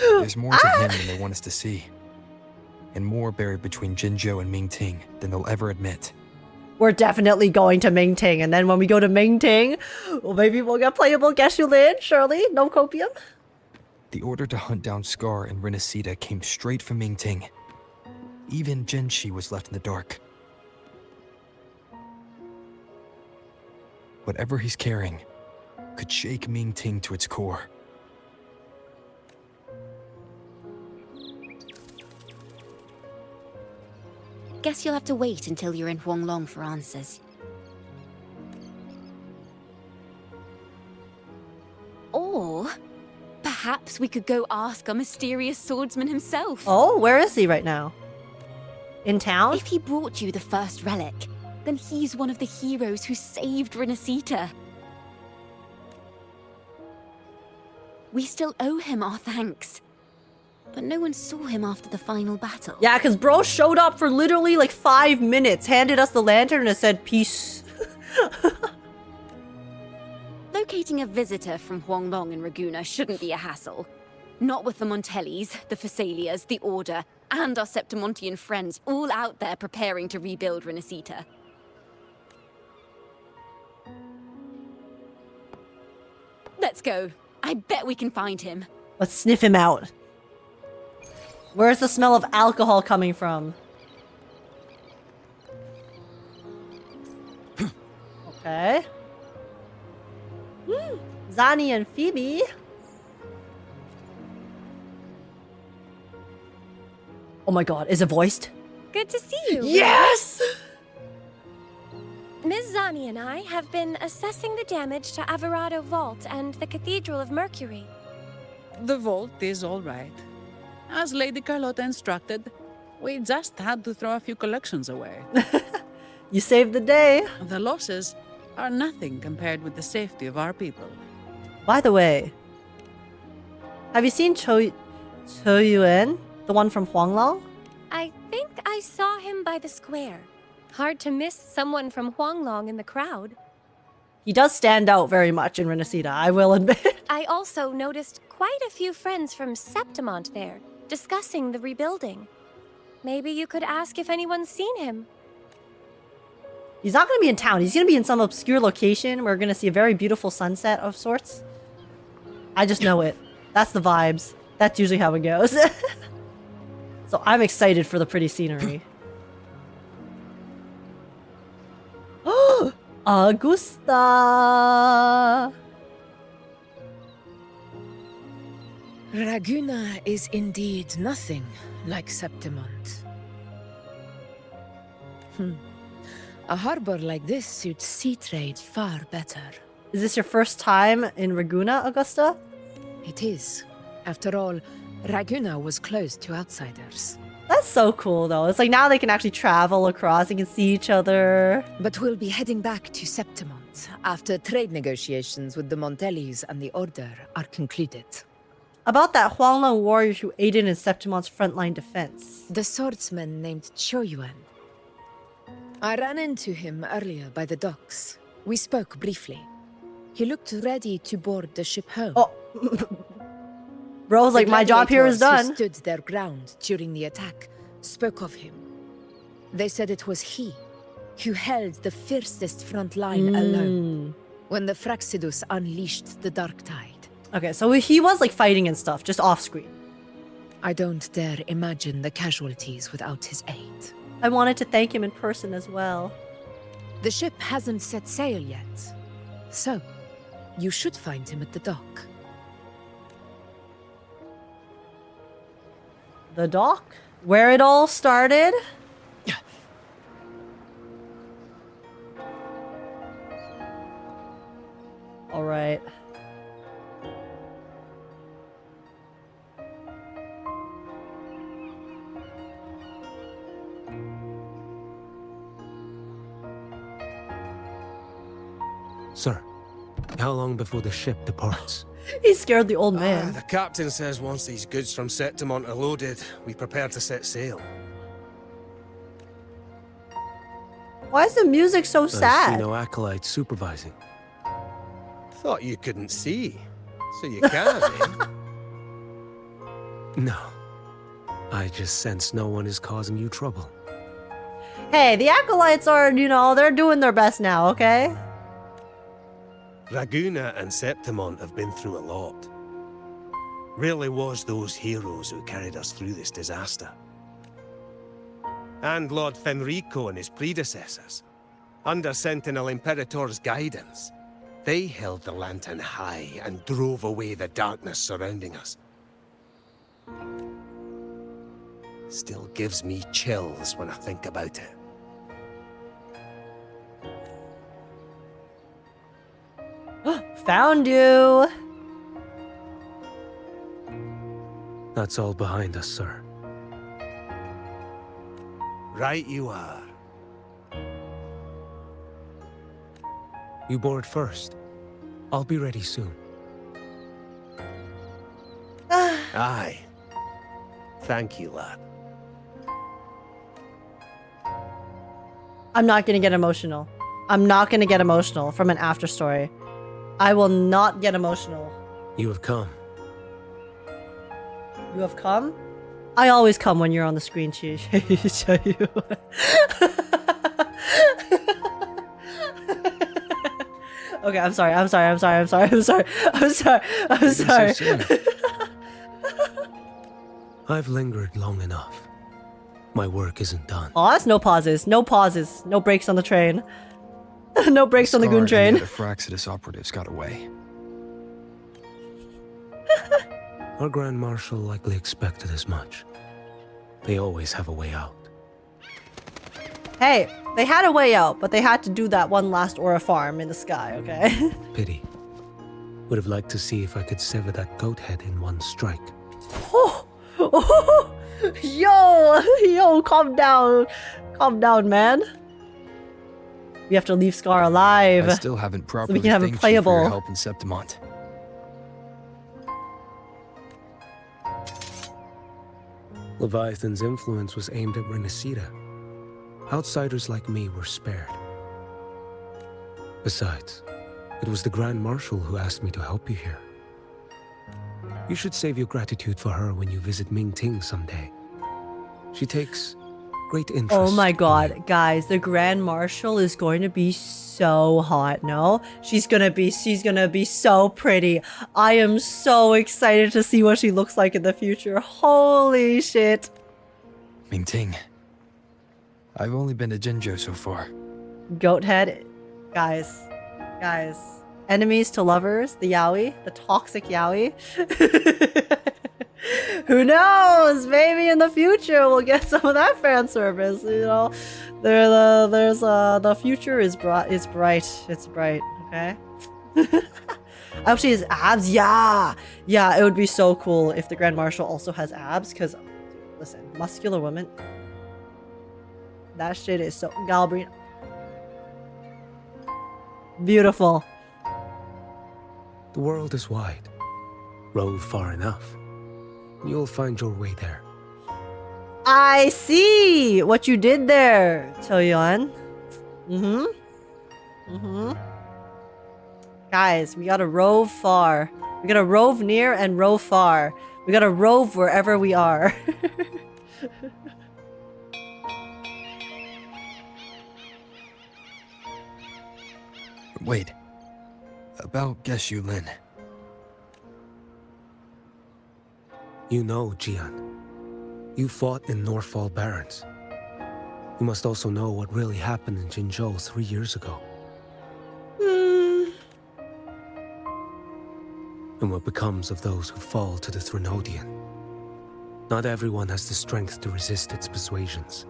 Speaker 9: There's more to him than they want us to see. And more buried between Jinzhou and Mingting than they'll ever admit.
Speaker 1: We're definitely going to Mingting, and then when we go to Mingting, well, maybe we'll get playable Qiuyuan, surely? No copium?
Speaker 9: The order to hunt down Scar and Renacida came straight from Mingting. Even Jinshi was left in the dark. Whatever he's carrying could shake Mingting to its core.
Speaker 2: Guess you'll have to wait until you're in Huanglong for answers. Or perhaps we could go ask our mysterious swordsman himself.
Speaker 1: Oh, where is he right now? In town?
Speaker 2: If he brought you the first relic, then he's one of the heroes who saved Renacida. We still owe him our thanks. But no one saw him after the final battle.
Speaker 1: Yeah, because bro showed up for literally like 5 minutes, handed us the lantern and said, peace.
Speaker 2: Locating a visitor from Huanglong and Raguna shouldn't be a hassle. Not with the Montellis, the Phassalias, the Order, and our Septimontian friends all out there preparing to rebuild Renacita. Let's go. I bet we can find him.
Speaker 1: Let's sniff him out. Where's the smell of alcohol coming from? Okay. Zani and Phoebe. Oh my god, is it voiced?
Speaker 10: Good to see you.
Speaker 1: Yes!
Speaker 10: Ms. Zani and I have been assessing the damage to Averado Vault and the Cathedral of Mercury.
Speaker 11: The vault is all right. As Lady Carlotta instructed, we just had to throw a few collections away.
Speaker 1: You saved the day.
Speaker 11: The losses are nothing compared with the safety of our people.
Speaker 1: By the way, have you seen Qiuyuan, the one from Huanglong?
Speaker 10: I think I saw him by the square. Hard to miss someone from Huanglong in the crowd.
Speaker 1: He does stand out very much in Renacita, I will admit.
Speaker 10: I also noticed quite a few friends from Septimont there, discussing the rebuilding. Maybe you could ask if anyone's seen him.
Speaker 1: He's not going to be in town. He's going to be in some obscure location. We're going to see a very beautiful sunset of sorts. I just know it. That's the vibes. That's usually how it goes. So I'm excited for the pretty scenery. Oh, Augusta!
Speaker 12: Raguna is indeed nothing like Septimont. A harbor like this suits sea trade far better.
Speaker 1: Is this your first time in Raguna, Augusta?
Speaker 12: It is. After all, Raguna was closed to outsiders.
Speaker 1: That's so cool, though. It's like now they can actually travel across. They can see each other.
Speaker 12: But we'll be heading back to Septimont after trade negotiations with the Montellis and the Order are concluded.
Speaker 1: About that Huanglong warrior who aided in Septimont's frontline defense.
Speaker 12: The swordsman named Qiuyuan. I ran into him earlier by the docks. We spoke briefly. He looked ready to board the ship home.
Speaker 1: Oh. Bro's like, my job here is done.
Speaker 12: Who stood their ground during the attack spoke of him. They said it was he who held the fiercest front line alone when the Fraxidus unleashed the Dark Tide.
Speaker 1: Okay, so he was like fighting and stuff, just off screen.
Speaker 12: I don't dare imagine the casualties without his aid.
Speaker 1: I wanted to thank him in person as well.
Speaker 12: The ship hasn't set sail yet, so you should find him at the dock.
Speaker 1: The dock? Where it all started? All right.
Speaker 4: Sir, how long before the ship departs?
Speaker 1: He scared the old man.
Speaker 13: The captain says once these goods from Septimont are loaded, we prepare to set sail.
Speaker 1: Why is the music so
Speaker 4: I see
Speaker 1: sad?
Speaker 4: no acolytes supervising.
Speaker 13: Thought you couldn't see, so you can, eh?
Speaker 4: No. I just sense no one is causing you trouble.
Speaker 1: Hey, the acolytes are, they're doing their best now, okay?
Speaker 13: Raguna and Septimont have been through a lot. Really was those heroes who carried us through this disaster. And Lord Fenrico and his predecessors. Under Sentinel Imperator's guidance, they held the lantern high and drove away the darkness surrounding us. Still gives me chills when I think about it.
Speaker 1: Found you!
Speaker 4: That's all behind us, sir.
Speaker 13: Right you are.
Speaker 4: You board first. I'll be ready soon.
Speaker 13: Aye. Thank you, lad.
Speaker 1: I'm not gonna get emotional. I'm not gonna get emotional from an Afterstory. I will not get emotional.
Speaker 4: You have come.
Speaker 1: You have come? I always come when you're on the screen, Qiuyuan. Okay, I'm sorry.
Speaker 4: I've lingered long enough. My work isn't done.
Speaker 1: Oh, that's no pauses. No pauses. No breaks on the train. No breaks on the goon train.
Speaker 9: The Fraxidus operatives got away.
Speaker 4: Our Grand Marshal likely expected as much. They always have a way out.
Speaker 1: Hey, they had a way out, but they had to do that one last aura farm in the sky, okay?
Speaker 4: Pity. Would have liked to see if I could sever that goat head in one strike.
Speaker 1: Yo, calm down. Calm down, man. We have to leave Scar alive.
Speaker 9: I still haven't properly
Speaker 1: so we can have it
Speaker 9: thanked
Speaker 1: playable.
Speaker 9: you for your help in Septimont.
Speaker 4: Leviathan's influence was aimed at Resonators. Outsiders like me were spared. Besides, it was the Grand Marshal who asked me to help you here. You should save your gratitude for her when you visit Mingting someday. She takes great interest.
Speaker 1: Oh my god, guys, the Grand Marshal is going to be so hot, no? She's gonna be so pretty. I am so excited to see what she looks like in the future. Holy shit.
Speaker 9: Mingting. I've only been to Jinzhou so far.
Speaker 1: Goat head. Guys. Enemies to lovers, the yaoi, the toxic yaoi. Who knows? Maybe in the future we'll get some of that fan service. You know, the future is bright. It's bright. Okay. I hope she has abs. Yeah. It would be so cool if the Grand Marshal also has abs. Cause, listen, muscular woman. That shit is so Galbrena. Beautiful.
Speaker 4: The world is wide. Rove far enough. You'll find your way there.
Speaker 1: I see what you did there, Qiuyuan. Guys, we gotta rove far. We gotta rove near and rove far. We gotta rove wherever we are.
Speaker 9: Wait. About Qiuyuan.
Speaker 4: You know, Qiuyuan. You fought in Northfall Barrens. You must also know what really happened in Jinzhou 3 years ago. And what becomes of those who fall to the Threnodian. Not everyone has the strength to resist its persuasions.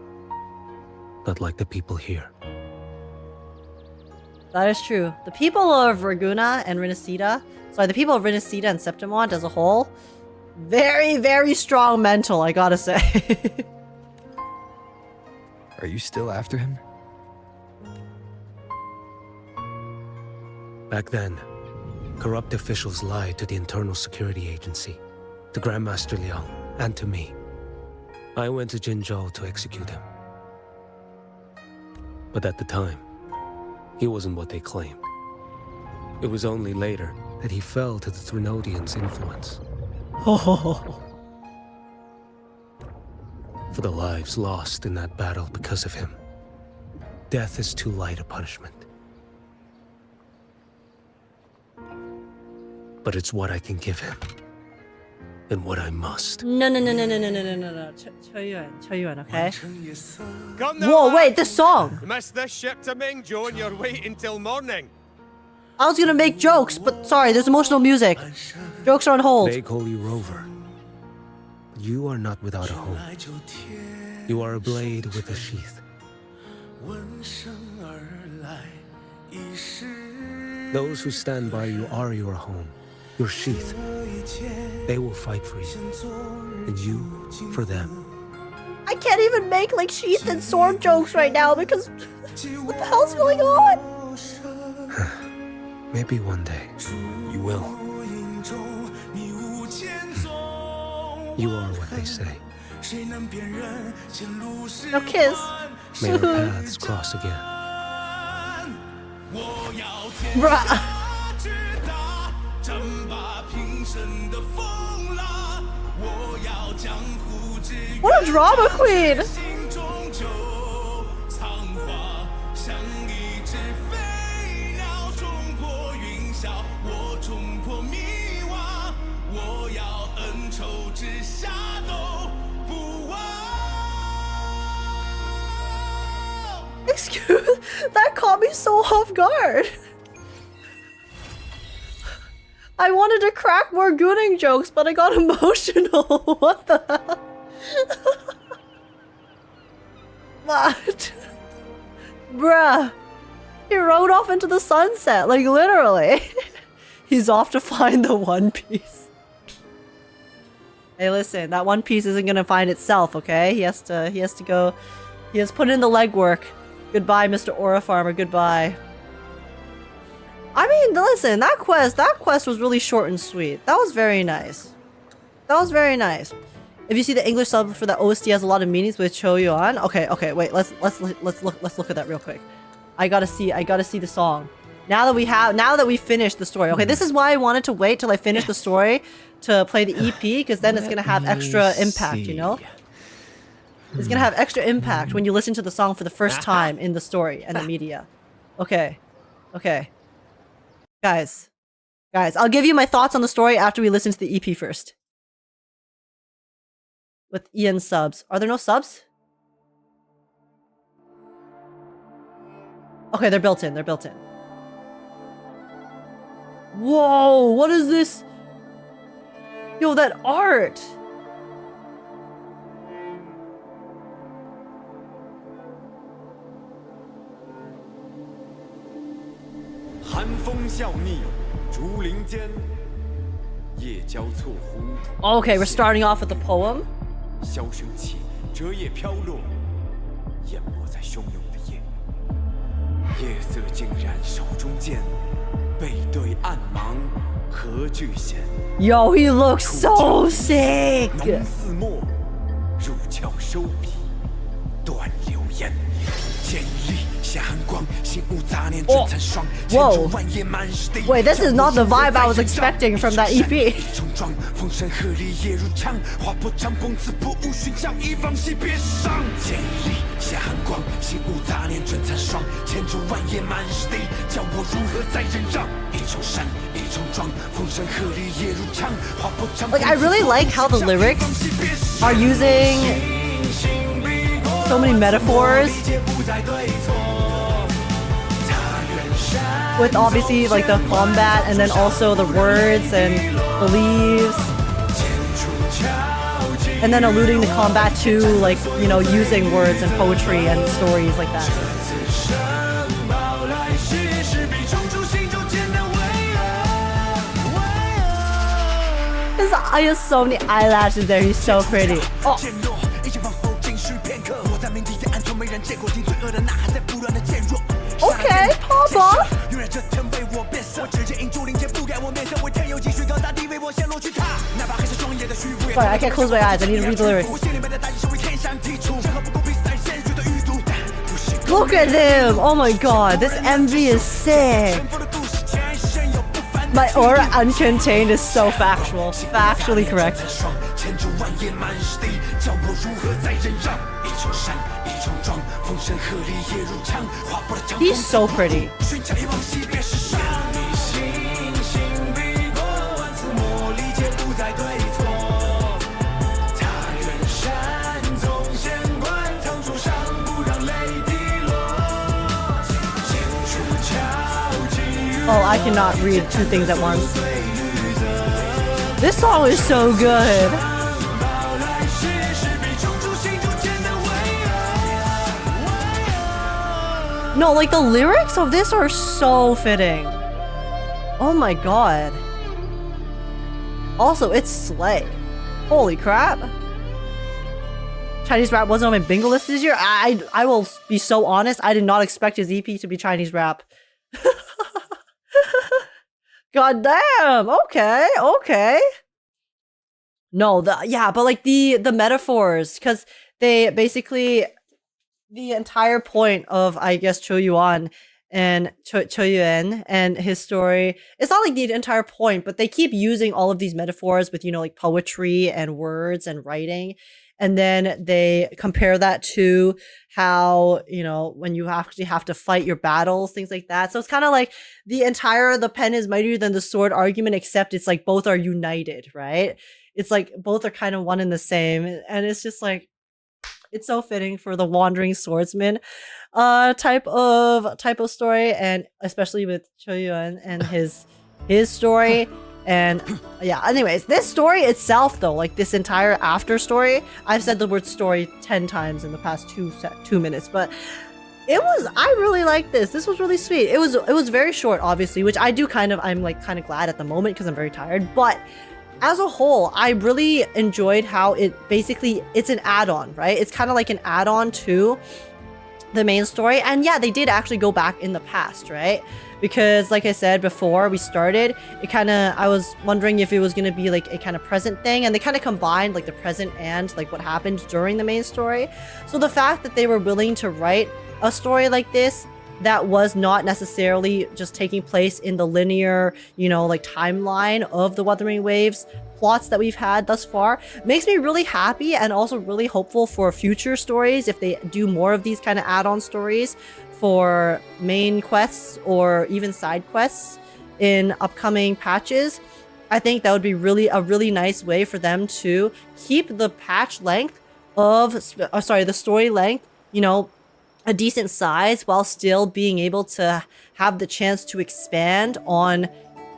Speaker 4: Not like the people here.
Speaker 1: That is true. The people of Raguna and the people of Resonators and Septimont as a whole, very, very strong mental, I gotta say.
Speaker 9: Are you still after him?
Speaker 4: Back then, corrupt officials lied to the Internal Security Agency, to Grandmaster Liang, and to me. I went to Jinzhou to execute him. But at the time, he wasn't what they claimed. It was only later that he fell to the Threnodians' influence. For the lives lost in that battle because of him, death is too light a punishment. But it's what I can give him, and what I must.
Speaker 1: No. Qiuyuan, okay?
Speaker 13: Come now,
Speaker 1: Whoa, wait, this song!
Speaker 13: You missed this ship to Mingzhou and you're waiting till morning.
Speaker 1: I was gonna make jokes, but sorry, there's emotional music. Jokes are on hold.
Speaker 4: They call you Rover. But you are not without a home. You are a blade with a sheath. Those who stand by you are your home, your sheath. They will fight for you, and you for them.
Speaker 1: I can't even make like sheath and sword jokes right now because what the hell's going on?
Speaker 4: Maybe one day.
Speaker 9: You will.
Speaker 4: You are what they say.
Speaker 1: No kiss.
Speaker 4: May our paths cross again.
Speaker 1: Bruh. What a drama queen! Excuse, that caught me so off guard. I wanted to crack more gooning jokes, but I got emotional. What the hell? What? Bruh. He rode off into the sunset, like literally. He's off to find the One Piece. Hey listen, that One Piece isn't gonna find itself, okay? He has to go. He has put in the legwork. Goodbye, Mr. Aura Farmer, goodbye. I mean, listen, that quest was really short and sweet. That was very nice. That was very nice. If you see the English sub for the OST has a lot of meanings with Qiuyuan. Okay, wait, let's look at that real quick. I gotta see the song. Now that we finished the story. Okay, this is why I wanted to wait till I finish the story to play the EP, because then it's gonna have extra impact, you know? It's gonna have extra impact when you listen to the song for the first time in the story and the media. Okay. Guys, I'll give you my thoughts on the story after we listen to the EP first. With Ian subs. Are there no subs? Okay, they're built in. Whoa, what is this? Yo, that art! Okay, we're starting off with a poem. Yo, he looks so sick! Oh, whoa. Wait, this is not the vibe I was expecting from that EP. Like, I really like how the lyrics are using so many metaphors. With obviously like the combat and then also the words and the leaves. And then alluding the combat to, like, you know, using words and poetry and stories like that. He has so many eyelashes there, he's so pretty. Oh. Okay, pop off. Sorry, I can't close my eyes. I need to read the lyrics. Look at him! Oh my god, this MV is sick. My aura uncontained is so factual. Factually correct. He's so pretty. Oh, I cannot read two things at once. This song is so good. No, like the lyrics of this are so fitting. Oh my god. Also, it's slay. Holy crap. Chinese rap wasn't on my bingo list this year. I will be so honest. I did not expect his EP to be Chinese rap. God damn. Okay. No, but like the metaphors, because they basically, the entire point of, I guess, Qiuyuan and Qiuyuan and his story. It's not like the entire point, but they keep using all of these metaphors with, you know, like poetry and words and writing. And then they compare that to how, you know, when you actually have to fight your battles, things like that. So it's kind of like the pen is mightier than the sword argument, except it's like both are united, right? It's like both are kind of one and the same. And it's just like, it's so fitting for the wandering swordsman type of story, and especially with Qiuyuan and his story. And yeah, anyways, this story itself though, like this entire after story, I've said the word story 10 times in the past 2 minutes, but I really liked this. This was really sweet. It was very short, obviously, which I'm kind of glad at the moment because I'm very tired, but as a whole, I really enjoyed how it's an add-on, right? It's kind of like an add-on to the main story. And yeah, they did actually go back in the past, right? Because like I said before we started, I was wondering if it was going to be like a kind of present thing, and they kind of combined like the present and like what happened during the main story. So the fact that they were willing to write a story like this that was not necessarily just taking place in the linear, you know, like timeline of the Wuthering Waves plots that we've had thus far makes me really happy, and also really hopeful for future stories if they do more of these kind of add-on stories for main quests or even side quests in upcoming patches. I think that would be a really nice way for them to keep the patch length of the story length, you know, a decent size, while still being able to have the chance to expand on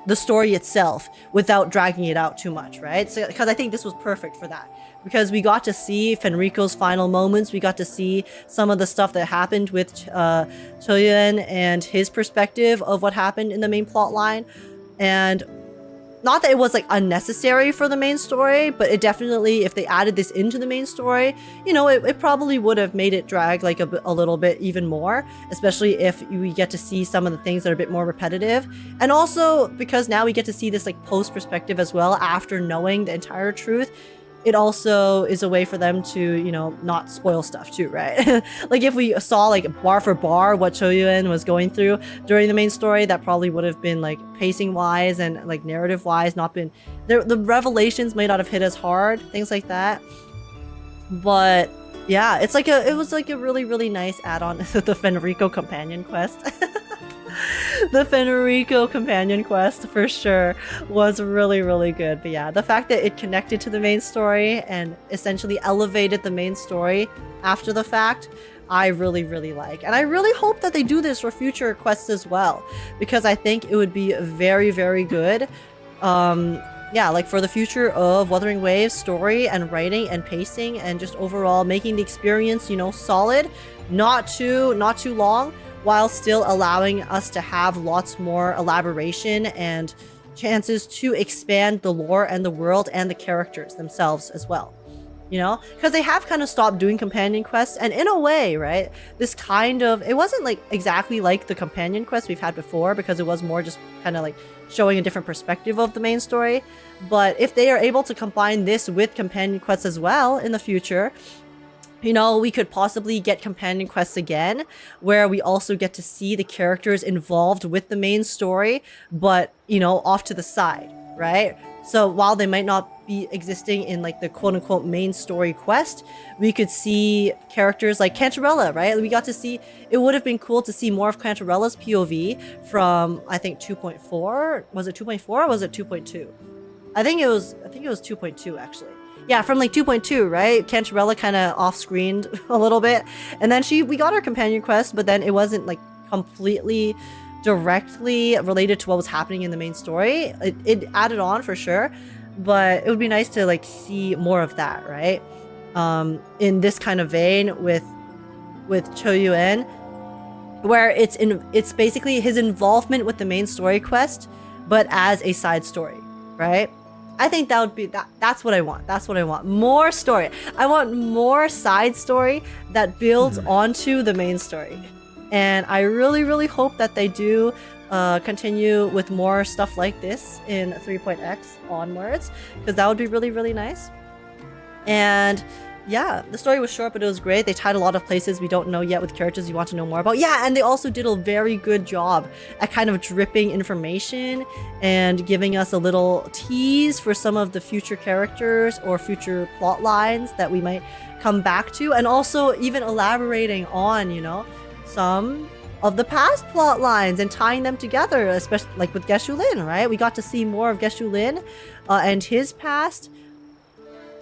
Speaker 1: the story itself without dragging it out too much, right? So, because I think this was perfect for that, because we got to see Fenrico's final moments, we got to see some of the stuff that happened with Qiuyuan and his perspective of what happened in the main plot line. And not that it was like unnecessary for the main story, but it definitely, if they added this into the main story, you know, it probably would have made it drag like a little bit even more, especially if we get to see some of the things that are a bit more repetitive. And also because now we get to see this like post perspective as well after knowing the entire truth. It also is a way for them to, you know, not spoil stuff too, right? Like if we saw like bar for bar what Qiuyuan was going through during the main story, that probably would have been like pacing wise and like narrative wise not been the revelations may not have hit as hard, things like that. But yeah, it was like a really, really nice add-on to the Fenrico companion quest. The Fenrico companion quest for sure was really, really good. But yeah, the fact that it connected to the main story and essentially elevated the main story after the fact, I really, really like. And I really hope that they do this for future quests as well, because I think it would be very, very good. Yeah, like for the future of Wuthering Waves story and writing and pacing and just overall making the experience, you know, solid, not too long, while still allowing us to have lots more elaboration and chances to expand the lore and the world and the characters themselves as well. You know, because they have kind of stopped doing companion quests, and in a way, right, this kind of, it wasn't like exactly like the companion quests we've had before, because it was more just kind of like showing a different perspective of the main story. But if they are able to combine this with companion quests as well in the future, you know, we could possibly get companion quests again, where we also get to see the characters involved with the main story, but, you know, off to the side, right? So while they might not be existing in like the quote-unquote main story quest, we could see characters like Cantarella, right? We got to see, it would have been cool to see more of Cantarella's POV from, I think, 2.4. Was it 2.4 or was it 2.2? I think it was 2.2 actually. Yeah, from like 2.2, right? Cantarella kind of off-screened a little bit. And then we got our companion quest, but then it wasn't like completely directly related to what was happening in the main story. It added on for sure, but it would be nice to like see more of that, right? In this kind of vein with Qiuyuan, where it's basically his involvement with the main story quest, but as a side story, right? I think that would be that's what I want. That's what I want. More story. I want more side story that builds onto the main story. And I really, really hope that they do continue with more stuff like this in 3.x onwards, because that would be really, really nice. And yeah, the story was short, but it was great. They tied a lot of places we don't know yet with characters you want to know more about. Yeah, and they also did a very good job at kind of dripping information and giving us a little tease for some of the future characters or future plot lines that we might come back to, and also even elaborating on, you know, some of the past plot lines and tying them together, especially like with Qiuyuan, right? We got to see more of Qiuyuan and his past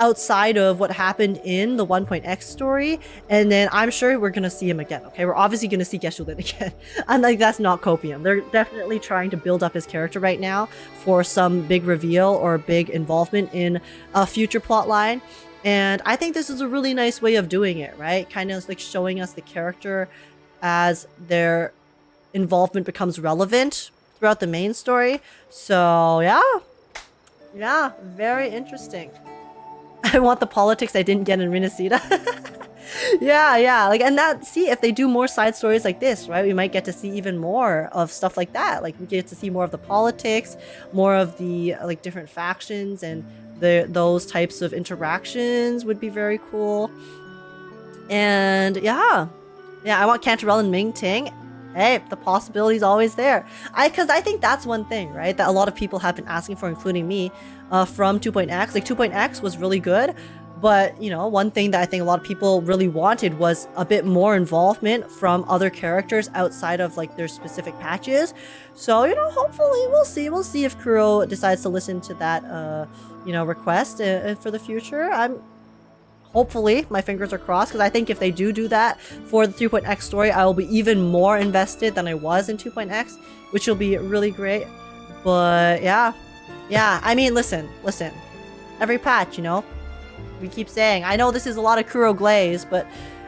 Speaker 1: outside of what happened in the 1.x story, and then I'm sure we're gonna see him again. Okay, we're obviously gonna see Qiuyuan again. And like, that's not copium. They're definitely trying to build up his character right now for some big reveal or big involvement in a future plot line. And I think this is a really nice way of doing it, right? Kind of like showing us the character as their involvement becomes relevant throughout the main story. So yeah, very interesting. I want the politics I didn't get in Renacida. yeah, like, and that, see, if they do more side stories like this, right, we might get to see even more of stuff like that. Like, we get to see more of the politics, more of the like different factions, and those types of interactions would be very cool. And yeah, I want Cantarell and Ming-Ting. Hey, the possibility's always there. Because I think that's one thing, right, that a lot of people have been asking for, including me, from 2.x. Like, 2.x was really good, but, you know, one thing that I think a lot of people really wanted was a bit more involvement from other characters outside of, like, their specific patches. So, you know, hopefully we'll see if Kuro decides to listen to that, you know, request for the future. Hopefully, my fingers are crossed, because I think if they do that for the 3.x story, I will be even more invested than I was in 2.x, which will be really great. But yeah, I mean, listen, every patch, you know, we keep saying, I know this is a lot of Kuro glaze, but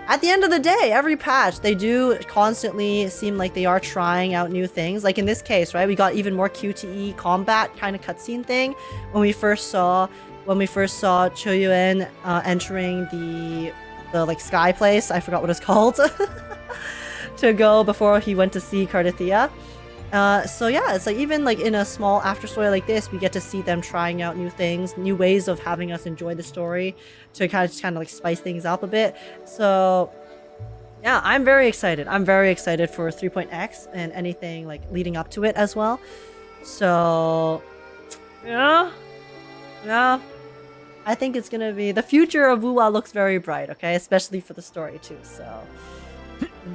Speaker 1: at the end of the day, every patch, they do constantly seem like they are trying out new things. Like in this case, right, we got even more QTE combat kind of cutscene thing when we first saw Qiuyuan entering the like sky place. I forgot what it's called. To go before he went to see Cartethiya. So yeah, it's like even like in a small after story like this, we get to see them trying out new things, new ways of having us enjoy the story to kind of like spice things up a bit. So yeah, I'm very excited. I'm very excited for 3.x and anything like leading up to it as well. So yeah, I think it's gonna be the future of wuwa looks very bright, okay, especially for the story too. So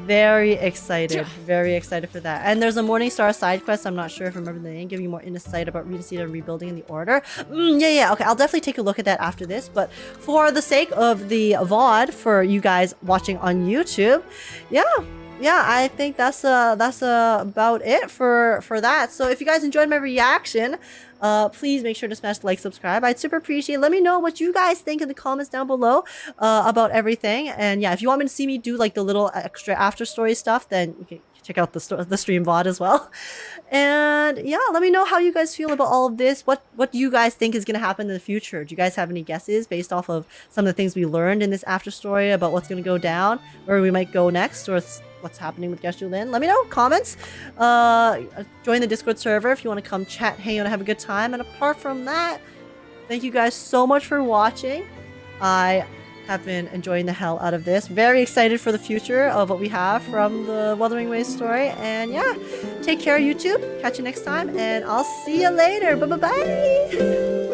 Speaker 1: very excited for that. And there's a Morningstar side quest, I'm not sure if I remember the name, giving you more insight about Renacida and rebuilding in the order. Yeah, okay, I'll definitely take a look at that after this. But for the sake of the VOD for you guys watching on YouTube, yeah, I think that's about it for that. So if you guys enjoyed my reaction, please make sure to smash the like, subscribe. I'd super appreciate it. Let me know what you guys think in the comments down below about everything. And yeah, if you want me to see me do like the little extra after story stuff, then you can check out the stream VOD as well. And yeah, let me know how you guys feel about all of this. What do you guys think is going to happen in the future? Do you guys have any guesses based off of some of the things we learned in this after story about what's going to go down, where we might go next, or what's happening with Qiuyuan? Let me know, comments. Join the Discord server if you want to come chat, hang out, and have a good time. And apart from that, thank you guys so much for watching. I have been enjoying the hell out of this. Very excited for the future of what we have from the Wuthering Waves story. And yeah, take care, YouTube. Catch you next time, and I'll see you later. Bye-bye-bye.